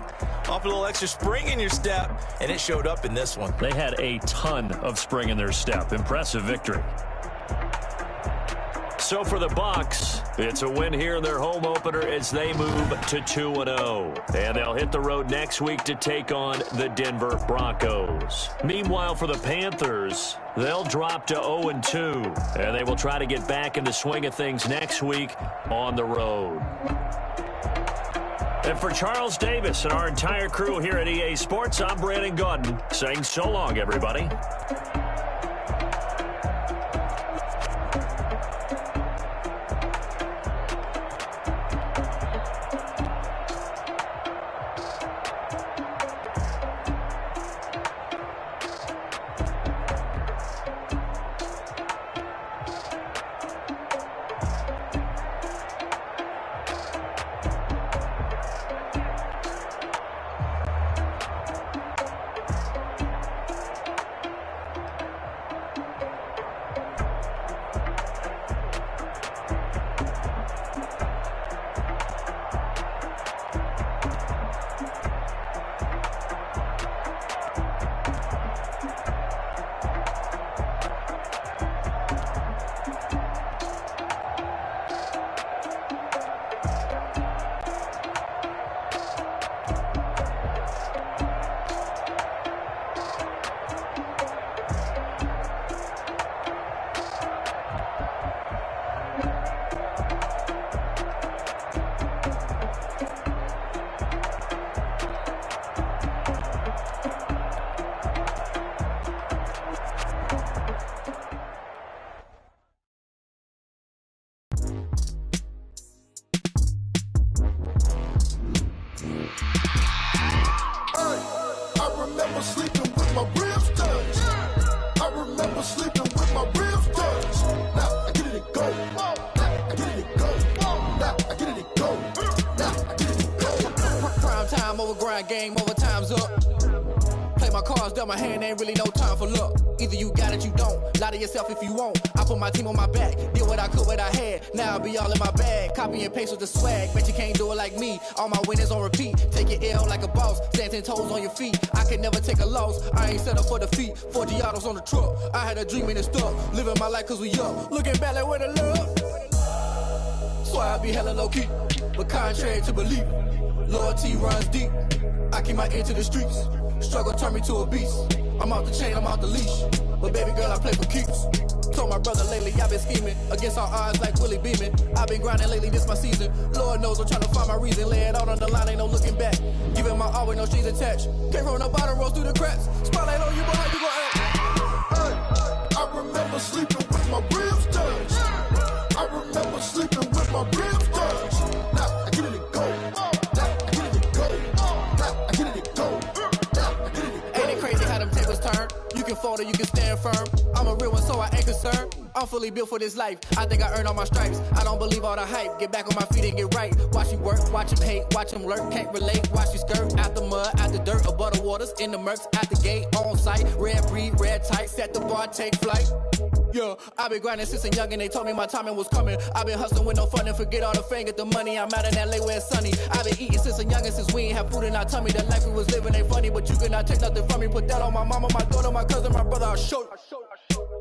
off a little extra spring in your step, and it showed up in this one. They had a ton of spring in their step. Impressive victory. So for the Bucs, it's a win here in their home opener as they move to 2-0. And they'll hit the road next week to take on the Denver Broncos. Meanwhile, for the Panthers, they'll drop to 0-2. And they will try to get back in the swing of things next week on the road. And for Charles Davis and our entire crew here at EA Sports, I'm Brandon Gaudin saying so long, everybody. my ribs touched. I remember sleeping with my ribs touched. Now I get it and go. Now I get it and go. Now I get it and go. Now I get it and go. Prime time over grind game, over time's up. Play my cards, dealt my hand, ain't really no time for luck. Either you got it, you don't. Lie to yourself if you won't. I put my team on my back, did what I could, what I had. Now I'll be all in my bag. Copy and paste with the swag. Bet you can't do it like me. All my winners on repeat. Take your L like a boss. Stand 10 toes on your feet. I can never take a loss. I ain't set up for defeat. 40 autos on the truck. I had a dream and it stuck. Living my life cause we up. Looking back like where the love. So I be hella low key. But contrary to belief, loyalty runs deep. I keep my ear to the streets. Struggle turned me to a beast. I'm out the chain, I'm out the leash. But baby girl, I play for keeps. Told my brother lately, I've been scheming. Against all odds like Willie Beeman. I've been grinding lately, this my season. Lord knows I'm trying to find my reason. Lay it out on the line, ain't no looking back. Giving my all with no strings attached. Came from the bottom, rose through the cracks. Spotlight on you, boy, how you gon' act? Hey, I remember sleeping with my ribs touched. I remember sleeping with my ribs touched. Now I get it and go. Now I get it and go. Now I get it and go. Ain't it crazy how them tables turn? You can fold or you can stand firm. I'm a real one, so I ain't concerned. I'm fully built for this life. I think I earned all my stripes. I don't believe all the hype. Get back on my feet and get right. Watch you work, watch him hate, watch him lurk. Can't relate, watch you skirt. Out the mud, out the dirt, above the waters, in the murks, out the gate, on site. Red breed, red tight, set the bar, take flight. Yeah, I been grinding since a young and they told me my timing was coming. I been hustling with no fun and forget all the fame, get the money. I'm out in LA where it's sunny. I been eating since a young and since we ain't have food in our tummy. The life we was living ain't funny, but you cannot take nothing from me. Put that on my mama, my daughter, my cousin, my brother, I'll show you.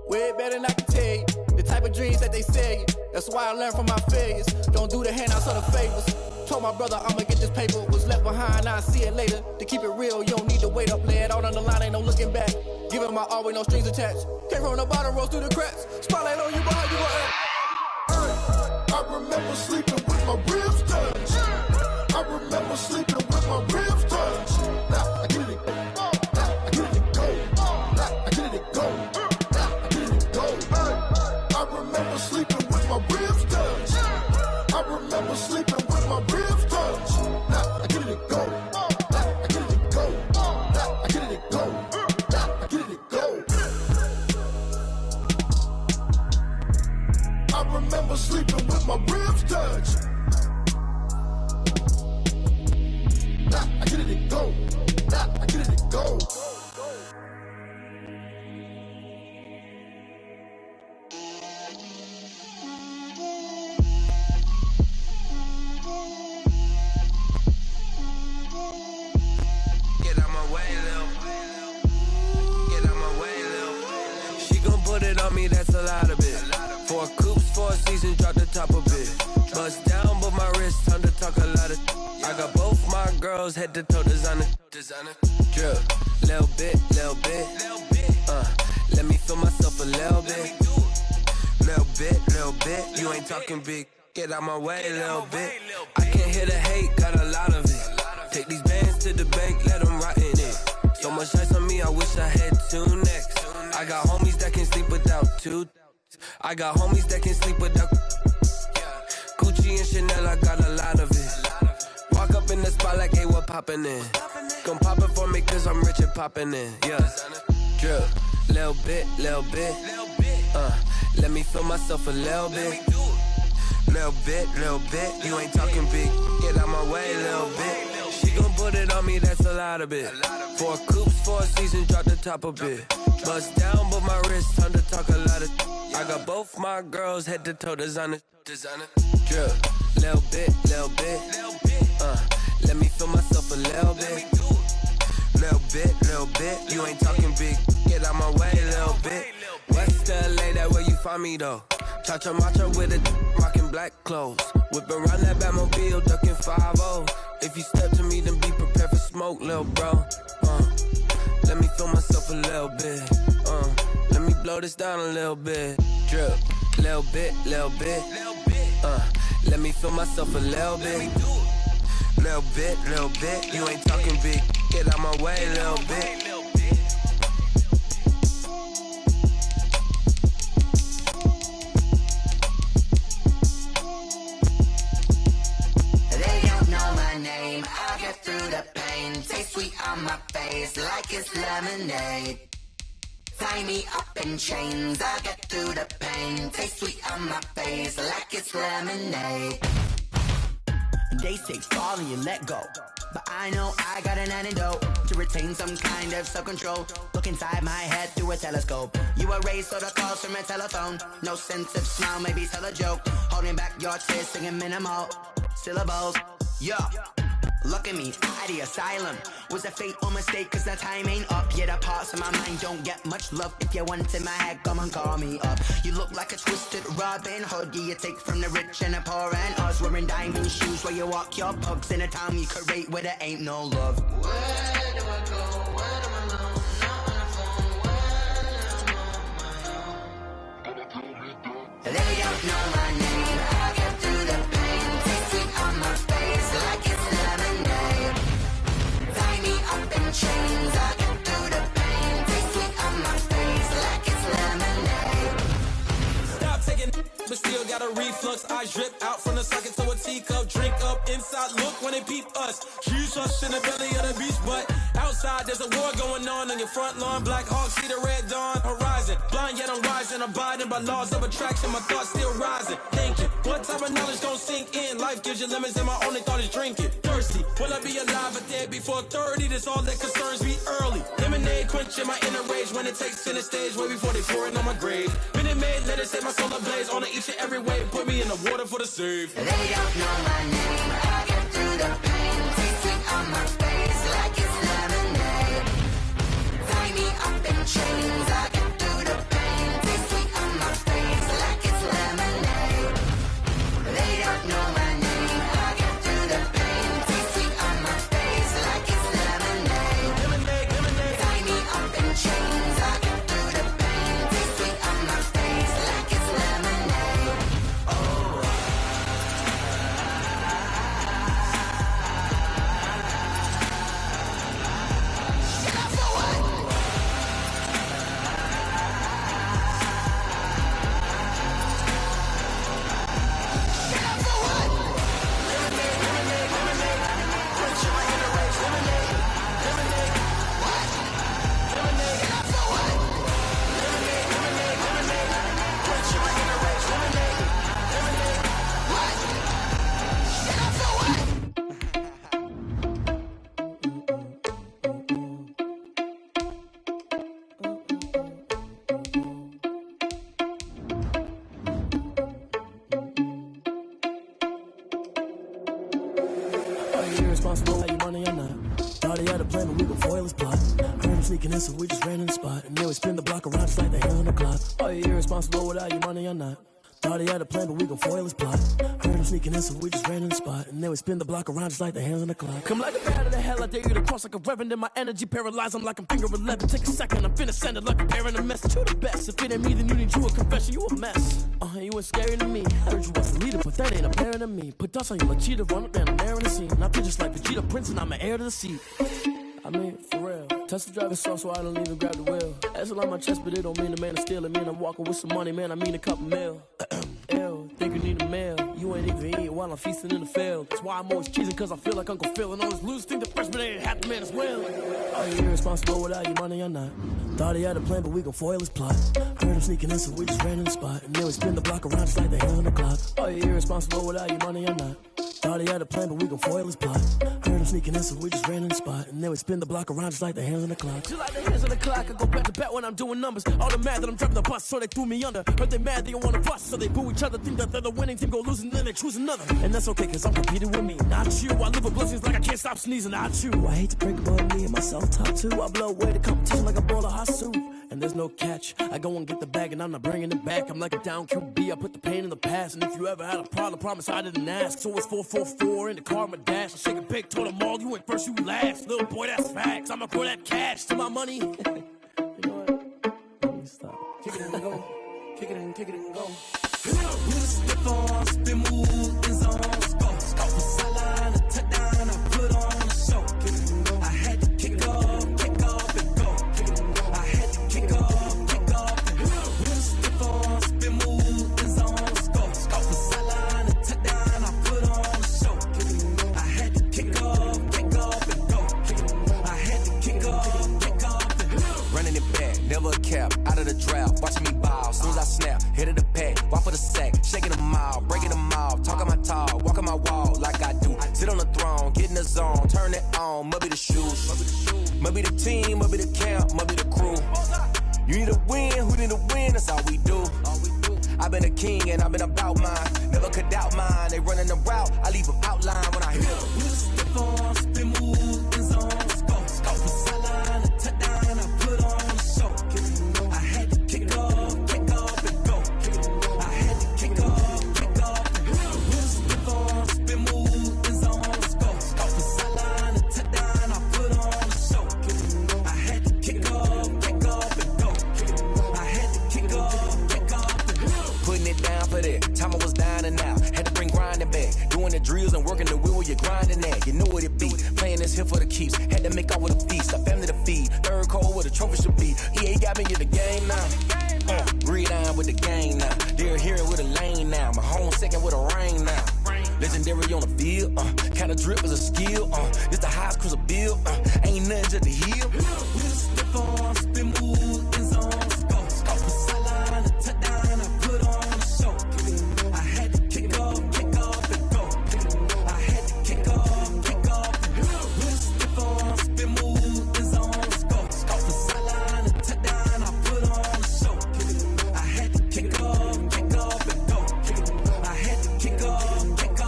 Way better than I can tell you. The type of dreams that they sell you. That's why I learned from my failures. Don't do the handouts or the favors. Told my brother I'ma get this paper. Was left behind, I'll see it later. To keep it real, you don't need to wait up. Lay it out on the line, ain't no looking back. Giving my all with no strings attached. Came from the bottom, rose through the cracks. Spotlight on you, boy, how you gon' act? Hey, I remember sleeping with my ribs touched. I remember sleeping with my ribs touched. Now I get it and go. Now I get it and go. Now I get it and go. Now I get it and go. Hey, I remember sleeping with my ribs touched. I remember sleeping with my ribs touched. Now I get it and go. Now I get it and go. Now I get it and go. Now I get it and go. I remember sleeping with my ribs touched. Now I get it and go. Now I get it and go. Get out my way, Lil. Get out my way, Lil. She gon' put it on me, that's a lot of it. 4 coops, 4 seasons, drop the top of it. Bust down, but my wrist, time to talk a lot of. I got both my girls, head to toe designer. Drip, little bit, little bit. Let me feel myself a little bit. Little bit. You ain't talking big. Get out my way, little bit. I can't hear the hate, got a lot of it. Take these bands to the bank, let them rot in it. So much ice on me, I wish I had 2 necks. I got homies that can sleep without 2. I got homies that can sleep without Gucci and Chanel, I got a lot of it. Walk up in the spot like, hey, what poppin' in? Gon' pop it for me cause I'm rich and poppin' in. Yeah, drip, little bit. Let me feel myself a little bit. Little bit. You ain't talking big. Get out my way, little bit. She gon' put it on me, that's a lot of it. 4 coops, 4 seasons, drop the top of it. Bust down, but my wrist, time to talk a lot of. I got both my girls, head to toe designer. Drip, little bit. Let me feel myself a little bit. Little bit. You ain't talking big. Get out my way, little bit. West LA, that where you find me though. Cha-cha matcha with it, rockin' black clothes. Whip around that Batmobile, ducking 5-0. If you step to me, then be prepared for smoke, little bro. Let me feel myself a little bit. Let me blow this down a little bit. Drip, little bit. Let me feel myself a little bit. Little bit. You ain't talking big. Get out my way, little bit. They don't know my name. I'll get through the pain. Taste sweet on on my face like it's lemonade. Tie me up in chains, I'll get through the pain. Taste sweet on my face like it's lemonade. They say fall and you let go, but I know I got an antidote to retain some kind of self-control. Look inside my head through a telescope. You erase all the calls from a telephone. No sense of smile, maybe tell a joke. Holding back your tears, singing minimal syllables. Yeah, look at me, out the asylum. Was a fate or mistake, cause the time ain't up. Yeah, the parts of my mind don't get much love. If you want in my head, come and call me up. You look like a twisted Robin Hood. Yeah, you take from the rich and the poor and us. Wearing diamond shoes where you walk your pugs in a town you create where there ain't no love. Where do I go? Where am I alone? Not on the phone. Where am I on my own? They don't know my name. I get through the pain. Taste sweet on my face like it's lemonade. Tie me up in chains. I get through the pain. Taste sweet on my face like it's lemonade. Stop taking, but still got a reflux. Eyes drip out from the socket to a teacup. Drink up inside, look when they peep us. Huge us in the belly of the beach, but outside there's a war going on your front lawn. Black Hawk, see the red dawn horizon. Blind yet I'm rising, abiding by laws of attraction. My thoughts still rising. Thinking, what type of knowledge gon' sink in? Life gives you lemons and my only thought is drinking. Thirsty, will I be alive or dead before 30? That's all that concerns me early. Lemonade quenching my inner rage when it takes center stage way before they pour it on my grave. Minute Maid, let it set my soul ablaze on each and every wave. Put me in the water for the save. They don't know my name. I get through the pain. Taste sweet on my face like it's lemonade. Tie me up in chains. I get through the pain. Taste sweet on my face like it's lemonade. They don't know my name. I get through the pain. Taste sweet on my face like it's lemonade. Tie me up in chains. I get through the pain. Taste sweet on my face like it's lemonade. Oh. Irresponsible, how you money or not? Thought he had a plan, but we gon' foil his plot. Heard him sneaking in, so we just ran in the spot. And then we spin the block around just like the hands on the clock. Are you irresponsible without your money or not? Thought he had a plan, but we gon' foil his plot. Heard him sneaking in, so we just ran in the spot. And then we spin the block around just like the hands on the clock. Come like a bat of the hell, I dare you to cross like a reverend. In my energy paralyzed, I'm like I'm finger 11. Take a second, I'm finna send it like a parent a message. You the best, if it ain't me, then you need you a confession. You a mess, you ain't scary to me. Heard you was the leader, but that ain't apparent to me. Put dust on you like cheetah, run up down, I'm airing the scene. I feel just like Vegeta Prince, and I'm an heir to the seat. I mean, for real. Tesla driving soft, so I don't even grab the wheel. That's on my chest, but it don't mean the man is stealing. It mean I'm walking with some money, man. I mean a couple mil. Ew, think you need a meal. You ain't even eating while I'm feasting in the field. That's why I'm always cheesing, cause I feel like Uncle Phil. And all this loose think the freshman ain't half the man as well. Are you irresponsible without your money or not? Thought he had a plan, but we gon' foil his plot. Heard him sneaking in, so we just ran in the spot. And then we spin the block around just like the hands on the clock. Are you irresponsible without your money or not? Thought he had a plan, but we gon' foil his plot. Heard him sneaking in, so we just ran in the spot. And then we spin the block around just like the hands on the clock. Just like the hands on the clock, I go back to back when I'm doing numbers. All the mad that I'm driving the bus, so they threw me under. Heard they mad, they don't wanna bust, so they boo each other. Think that they're the winning team, go losing, then they choose another. And that's okay, cause I'm competing with me, not you. I live with blessings like I can't stop sneezing, not you. I hate to break above me and myself top two. I blow away the competition like a bowl of hot soup. And there's no catch, I go and get the bag and I'm not bringing it back. I'm like a down QB, I put the pain in the past. And if you ever had a problem, promise I didn't ask. So it's 444 in the car, my dash. I shake a big, told them all, you ain't first, you last. Little boy, that's facts, I'ma pour that cash to my money. You know what? Let me stop. Kick it and go. Kick it and go. With a slip on, spin move, in zones, go. Off the sideline, a touchdown, I put on a show. I had to kick off and go. I had to kick off and go. With a slip on, spin move, in zones, go. Off the sideline, a touchdown, I put on a show. I had to kick off and go. I had to the sack, shaking them all, breaking them off, talking my talk, walking my walk like I do. Sit on the throne, get in the zone, turn it on, must be the shoes, must be the team, must be the camp, must be the crew. You need a win, who need a win, that's all we do. I've been a king and I've been about mine, never could doubt mine. They running the route, I leave them outline when I hear them. We just step on, spin, move, in zone, let's go. From sideline to touchdown, I put on a show. I had to kick off and go. I had to kick off and go. We just step on, spin, move, in zone, let's go. From sideline to touchdown, I put on a show. I had to kick off and go. I had to kick off and go. Putting it down for that, time I was down and out. Had to bring grinding back, doing the drills and working the wheel where you're grinding at. You know what it be, playing this here for the keeps. Had to make out with a feast, a family to feed. Third cold where the trophy should be. EA got me in the game now. Breathe on with the game now. They're here with a lane now. My home second with a rain now. Legendary on the field, kind of drip is a skill. It's the highest cruiser bill, ain't nothing just to heal. We just step on, spin, move, in zone, let's go. From sideline to touchdown, I put on a show. I had to kick off and go. I had to kick off and go. We just step on, spin, move, in zone, let's go. From sideline to touchdown, I put on a show. I had to kick off and go. I had to kick off and go.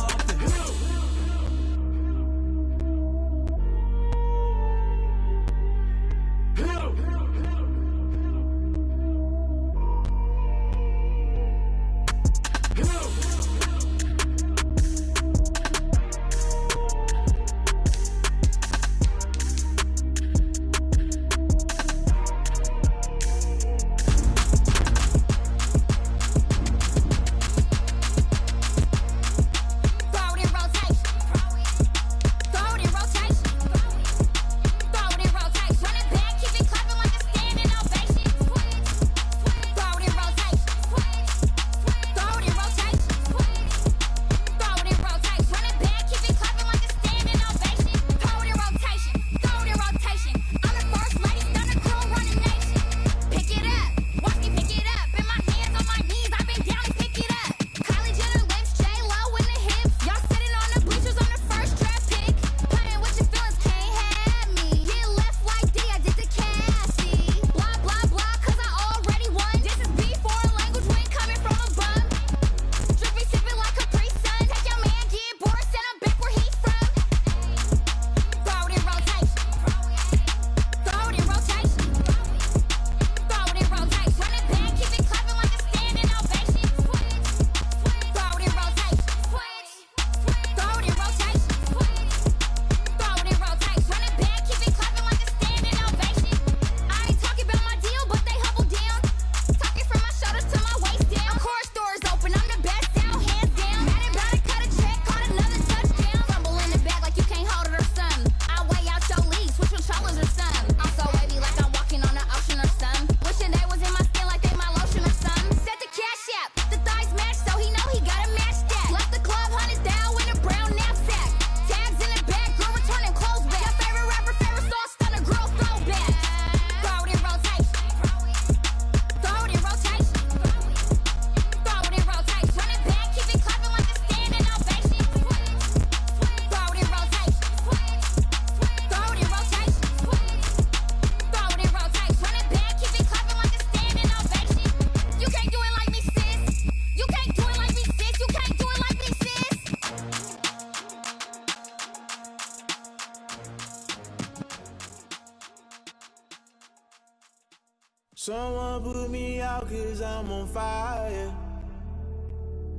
Someone put me out 'cause I'm on fire.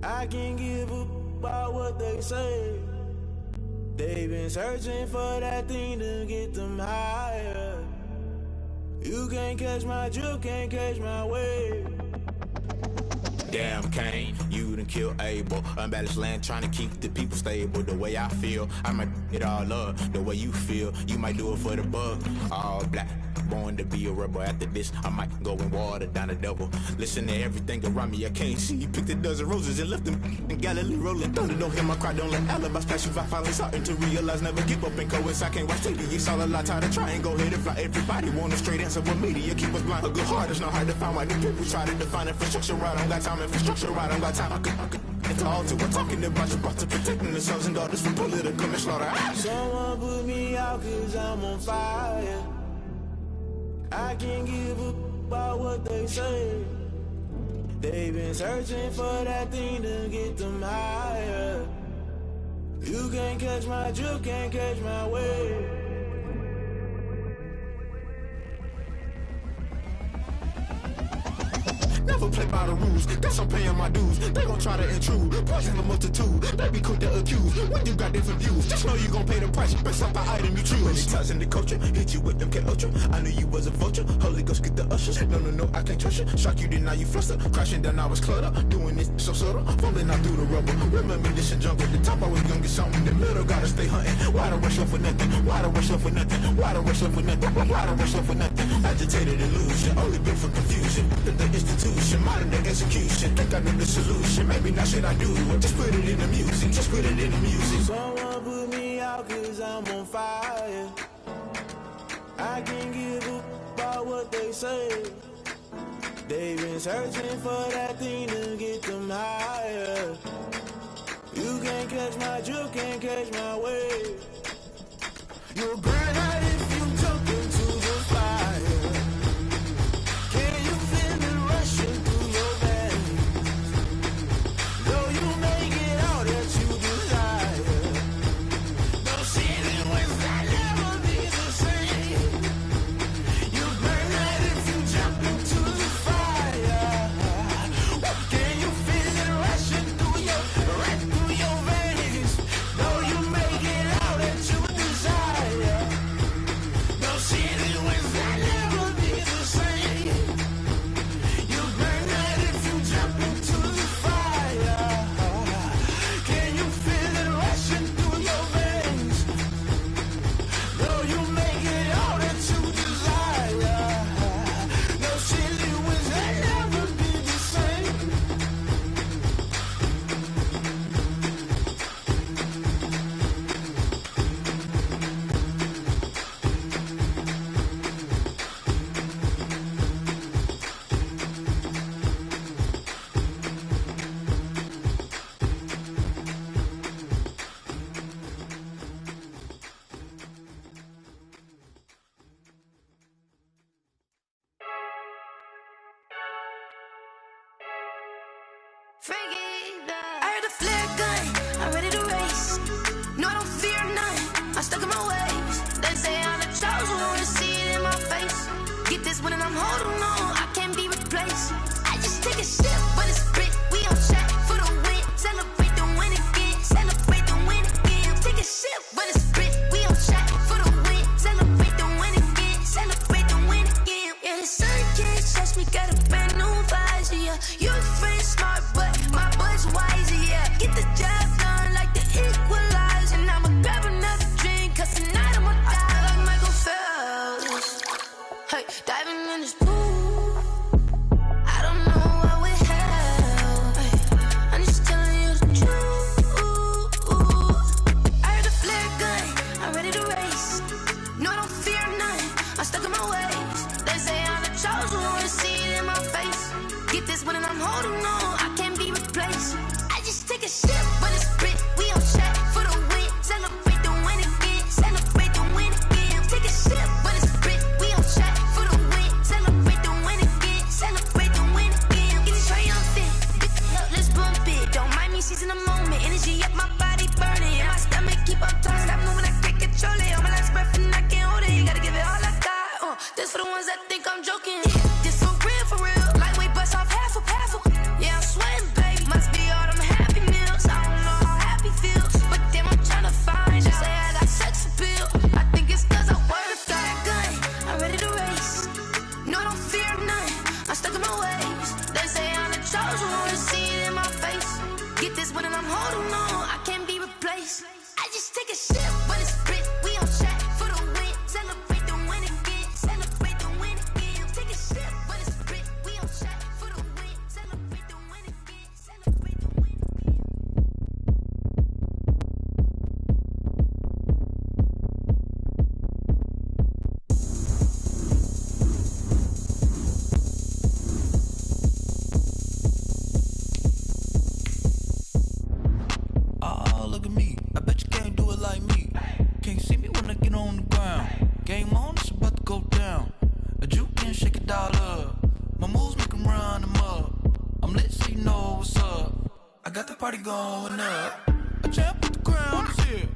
I can't give up about what they say. They've been searching for that thing to get them higher. You can't catch my drift, can't catch my wave. Damn, Kane, you done killed Abel. Unbalanced land, trying to keep the people stable. The way I feel, I might it all up. The way you feel, you might do it for the buck. All black, born to be a rebel. After this, I might go and water down the devil. Listen to everything around me, I can't see. Picked a dozen roses and left them in Galilee rolling thunder. Don't hear my cry, don't let alibis pass you. I finally starting to realize, never give up and coincide. Can't watch TV, it's all a lot. Tired of trying, go ahead and fly. Everybody want a straight answer with media, keep us blind. A good heart is not hard to find. Why do people try to define infrastructure right? I don't got time, infrastructure right, I don't got time. I could it's all to we're talking about you, about to protecting the sons and daughters from political and slaughter. Someone put me out cause I'm on fire. I can't give up about what they say. They've been searching for that thing to get them higher. You can't catch my drift, can't catch my wave. Never play by the rules, guess I'm paying my dues. They gon' try to intrude, poison the multitude. They be quick to accuse, when you got different views. Just know you gon' pay the price, based off the item you choose. Many times in the culture, hit you with them K Ultra. I knew you was a vulture, Holy Ghost get the ushers. No, I can't trust you. Shock you, then now you fluster. Crashing down, I was cluttered. Doing this so subtle, falling out through the rubble. Remember this in jungle, the top I was young, get something. The middle gotta stay hunting. Why the rush up for nothing? Why the rush up for nothing? Why the rush up for nothing? Why the rush up for nothing? Agitated illusion, only been for confusion. The institution, modern day execution. Think I know the solution. Maybe not shit I do. Just put it in the music. Just put it in the music. Someone put me out cause I'm on fire. I can't give up about what they say. They've been searching for that thing to get them higher. You can't catch my drift, can't catch my wave. You'll burn out if you jump into the fire. Can you feel it rushing through your veins? Though you may get out that you desire. Those feelings will never be the same. You burn out if you jump into the fire. Can you feel it rushing through your veins? Though you may get out that you desire. Those feelings will never be the same. You burn out if you jump into the fire. Can you feel it rushing through your veins? Though you make it all that you desire. Those feelings will never be the same. I heard a flare gun, I'm ready to race. No, I don't fear none, I'm stuck in my ways. They say I'm the chosen one, see it in my face. Get this one and I'm holding on, I can't be replaced. I just take a sip, but it's split, we on track for the win. Celebrate the win again, celebrate the win again. Take a sip, but it's split, we on track for the win. Celebrate the win again, celebrate the win again. Yeah, the sun can't touch me, got a brand new visor, yeah. You're a friend smart, but my bud's wiser, yeah. Get the job done like the equalizer. And I'ma grab another drink, cause tonight I'ma die like Michael Phelps. Hey, diving in this pool, I don't know what we have. Hey, I'm just telling you the truth. I heard a flare gun, I'm ready to race. No, I don't fear none, I'm stuck in my ways. They say I'm the chosen one, see it in my face. Get this one and I'm holding on, I can't be replaced. I just take a sip, but it's split, we on track for the win. Celebrate the win again, celebrate the win again. Take a sip, but it's split, we on track for the win. Celebrate the win again, celebrate the win again. Getting triumphant, let's bump it. Don't mind me seizing the moment, energy up my body burning. My stomach keep up turning, stop moving, I can't control it. On my last breath and I can't hold it, you gotta give it all I got. This for the ones that think I'm joking. This for real, lightweight bust off half a. Yeah, I'm sweating, baby. Must be all them happy meals. I don't know how happy feels, but damn, I'm tryna find you. Say I got sex appeal. I think it's cause I wear a fire gun. I'm ready to race. No, I don't fear none. I'm stuck in my ways. They say I'm the chosen one, see it in my face. Get this one and I'm holding on, I can't be replaced. I just take a sip, but it's split. We on track for the win. Celebrate the win again. Celebrate the look at me. I bet you can't do it like me. Can't see me when I get on the ground. Game on, it's about to go down. A juke can shake it all up. My moves make them run them up. I'm lit so you know what's up. I got the party going up. A champ with the crown is here.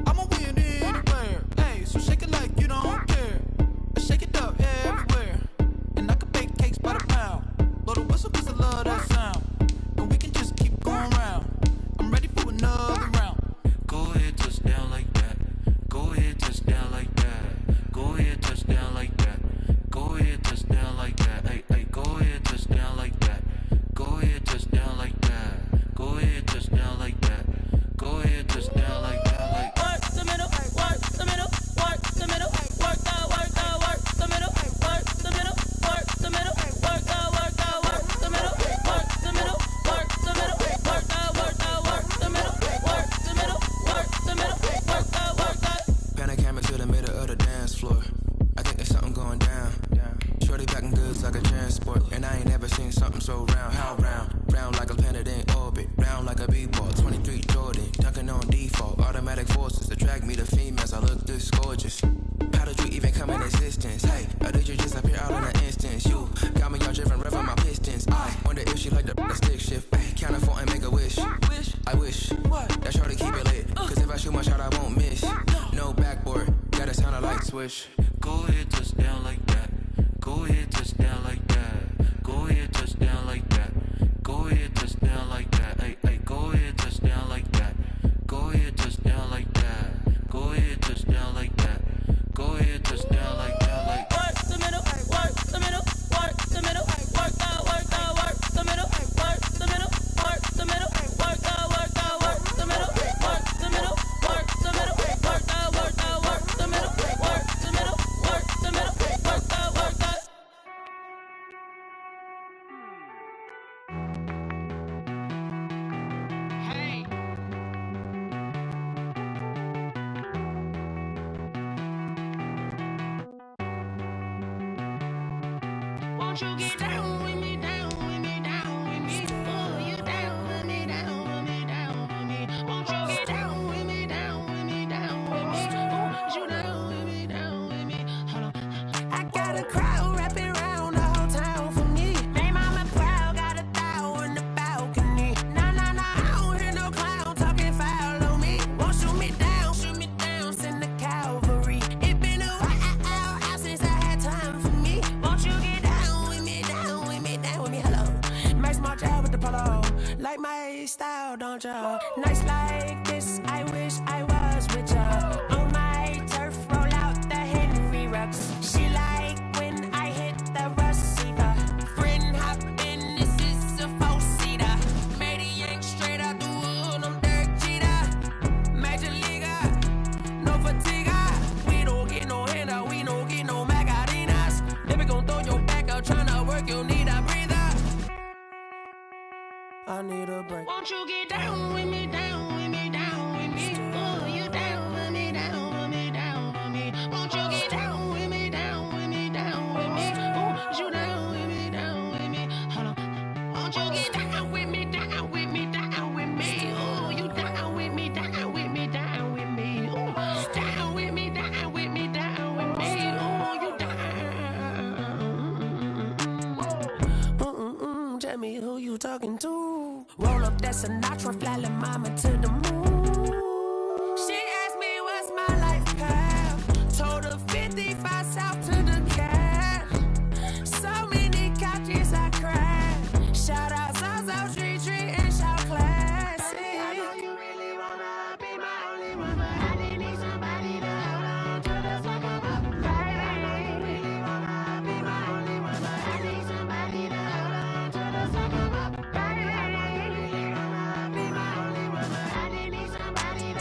I'ma win anywhere. Hey, so shake it like you don't care. I shake it up everywhere. And I can bake cakes by the pound. Blow the whistle cause I love that sound. And we can just keep going round. I'm ready for another round. Go ahead, touch down like that. Go ahead, touch down like that. Go ahead, touch down like that. Go ahead, touch down like that. Hey, hey, go ahead, touch down like that. Go ahead, touch down like that. Go ahead, touch down like that. Go ahead, touch down like that. Like work the middle, work the middle, work the middle, work the middle, work the middle, work the middle, work the middle, work the middle, work the middle, work the middle, work the middle, work the middle, work the middle, work the. Pan a camera to the middle of the dance floor. I think there's something going down. Shorty packing goods like a transport, and I ain't never seen something so round. How round? Round like a planet in orbit, round like a b-ball. 23 Jordan, dunking on default. Automatic forces attract me to females. I look this gorgeous. How did you even come in existence? Hey, or did you just appear out in an instance? You got me all driven, revving my pistons. I wonder if she like the stick shift. Ay, count a four and make a wish. I wish that shorty keep it lit. Cause if I shoot my shot, I won't miss. No backboard, gotta sound a light switch. Go ahead, touch down like that. Go ahead, touch down like that. Go ahead, touch down like that. Go ahead, touch down like that. Hey, hey, go ahead, touch down like that. Go ahead, touch down like that. Go ahead, touch down like that. Go ahead, touch down like that. Like work the middle, work the middle, work the middle, work the middle, work the middle, work the middle, work the middle, work the middle, work the middle, work the middle, work the middle, work the middle, work the middle, work the middle, work the. Won't you get down with me, down with me, down with me? Oh, you down with me, down with me, down with me. Won't you get down with me, down with me, down with me? Oh, you down with me, down with me? Hold on. I got a crowd wrapping around the whole town for me. Made mama proud, got a thou in the balcony. Nah, nah, nah, I don't hear no clown talking foul on me. Won't shoot me down, send the cavalry. It been a while since I had time for me. Won't you get down with me, down with me, down with me? Hello. Max my job with the polo. Like my style, don't ya? Nights like this, I wish I was with ya. On my turf, roll out the Henry Rux. She like when I hit the receiver. Friend hop in, this is a four-seater. Made a yank straight out the wood, I'm Derek Jeter. Major leaguer, no fatigue. We don't get no handout, we don't get no Macarinas. Never gon' throw your back out, tryna work, you need a breather. I need a break. Won't you get down with me, down with me, down with me? Oh, you down with me, down with me, down with me? Won't you get down with me, down with me, down with me? Oh, you down with me, down with me? Hold on. Won't you get down with me, down with me, down with me? Oh, you down with me, down with me, down with me? Oh, down with me, down with me, down with me? Oh, you down. Tell me who you talking to. Roll up that Sinatra, fly la mama to the moon. She asked me what's my life path. Told her 55 south to the cat. So many couches I cried. Shout out South Street and shout classic. I know you really wanna be my only one, but I didn't need somebody to hold on to the sucker up. Baby, I know you really wanna be my only one, but I need somebody to hold on to the sucker up. Baby, I know you really wanna be my only one, but I didn't need somebody to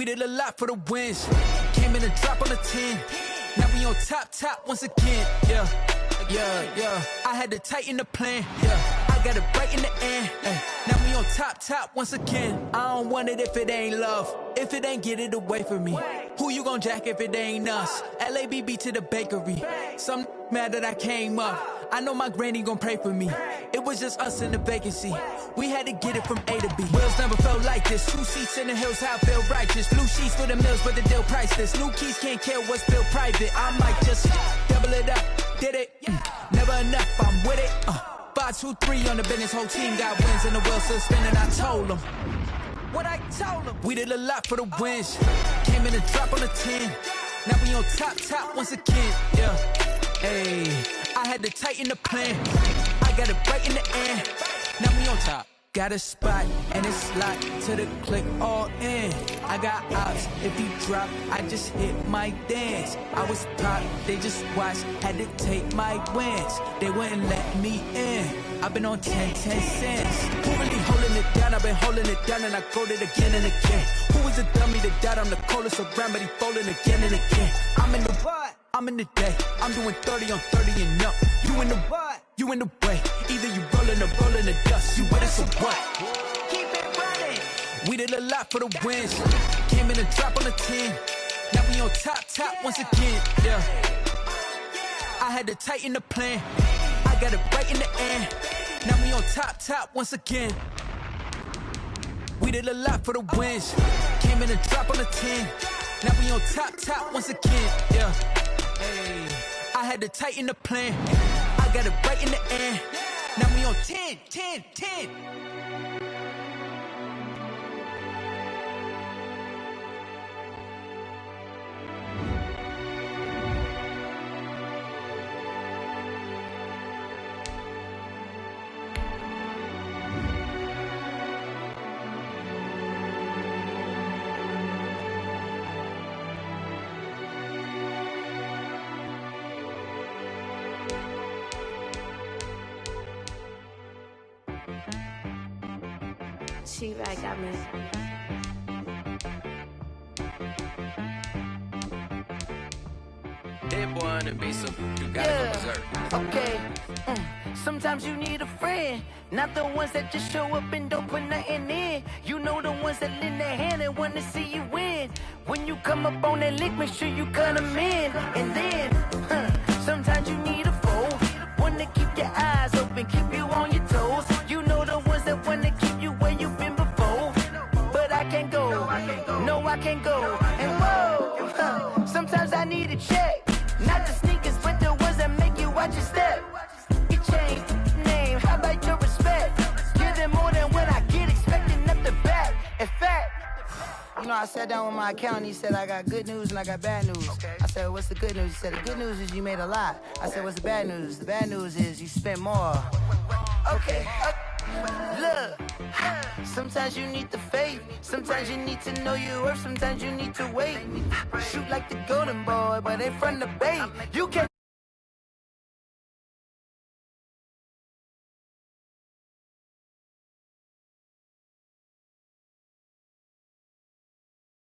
We did a lot for the wins. Came in a drop on a 10. Now we on top once again. Yeah. I had to tighten the plan. Yeah. I got it right in the end. Now we on top once again. I don't want it if it ain't love. If it ain't, get it away from me. Who you gon' jack if it ain't us? LABB to the bakery. Some mad that I came up. I know my granny gon' pray for me. It was just us in the vacancy. We had to get it from A to B. Wheels never felt like this. 2 seats in the hills, how I feel righteous. Blue sheets for the mills, but the deal priceless. New keys can't kill what's built private. I might just double it up. Did it? Never enough, I'm with it. 5, 2, 3 on the business. Whole team got wins and the wheels still spinning. I told them what I told them. We did a lot for the wins. Came in a drop on a 10. Now we on top once again. Yeah. Hey, I had to tighten the plan. I got it right in the end. Now we on top. Got a spot and it's locked to the click all in. I got ops, if you drop, I just hit my dance. I was top, they just watched, had to take my wins. They wouldn't let me in. I've been on 10 cents. Who really holding it down? I've been holding it down and I quote it again and again. Who is a dummy that doubt I'm the coldest around, but he folding again and again. I'm in the what? I'm in the day. I'm doing 30 on 30 and up. You in the what? You in the way. Either you rolling or rolling the dust. You with us or what? Keep it running. We did a lot for the wins. Came in a drop on a 10. Now we on top once again. Yeah. I had to tighten the plan. I got it right in the end. Now we on top once again. We did a lot for the wins. Came in a drop on a 10. Now we on top once again. Yeah. Hey, I had to tighten the plan. I got it right in the end. Now we on 10. She right got me. That boy on the beat, so you gotta go berserk. Okay. Sometimes you need a friend, not the ones that just show up and don't put nothing in. You know the ones that lend their hand and wanna see you win. When you come up on that lick, make sure you cut them in. And then, sometimes you need a foe, one to keep your eyes open, keep you on your toes. You know the ones that wanna keep you where you've been before. But I can't go, no I can't go. And whoa, sometimes I need a check. Not the sneakers, but the ones that make you watch your step. You changed the name, how about your respect? Give them more than what I get, expecting up the back. In fact, you know, I sat down with my accountant, he said, I got good news and I got bad news. I said, what's the good news? He said, the good news is you made a lot. I said, what's the bad news? The bad news is you spent more. Okay. Look, sometimes you need the faith, sometimes you need to know your worth, sometimes you need to wait. Shoot like the golden boy, but in front of the bait. You can't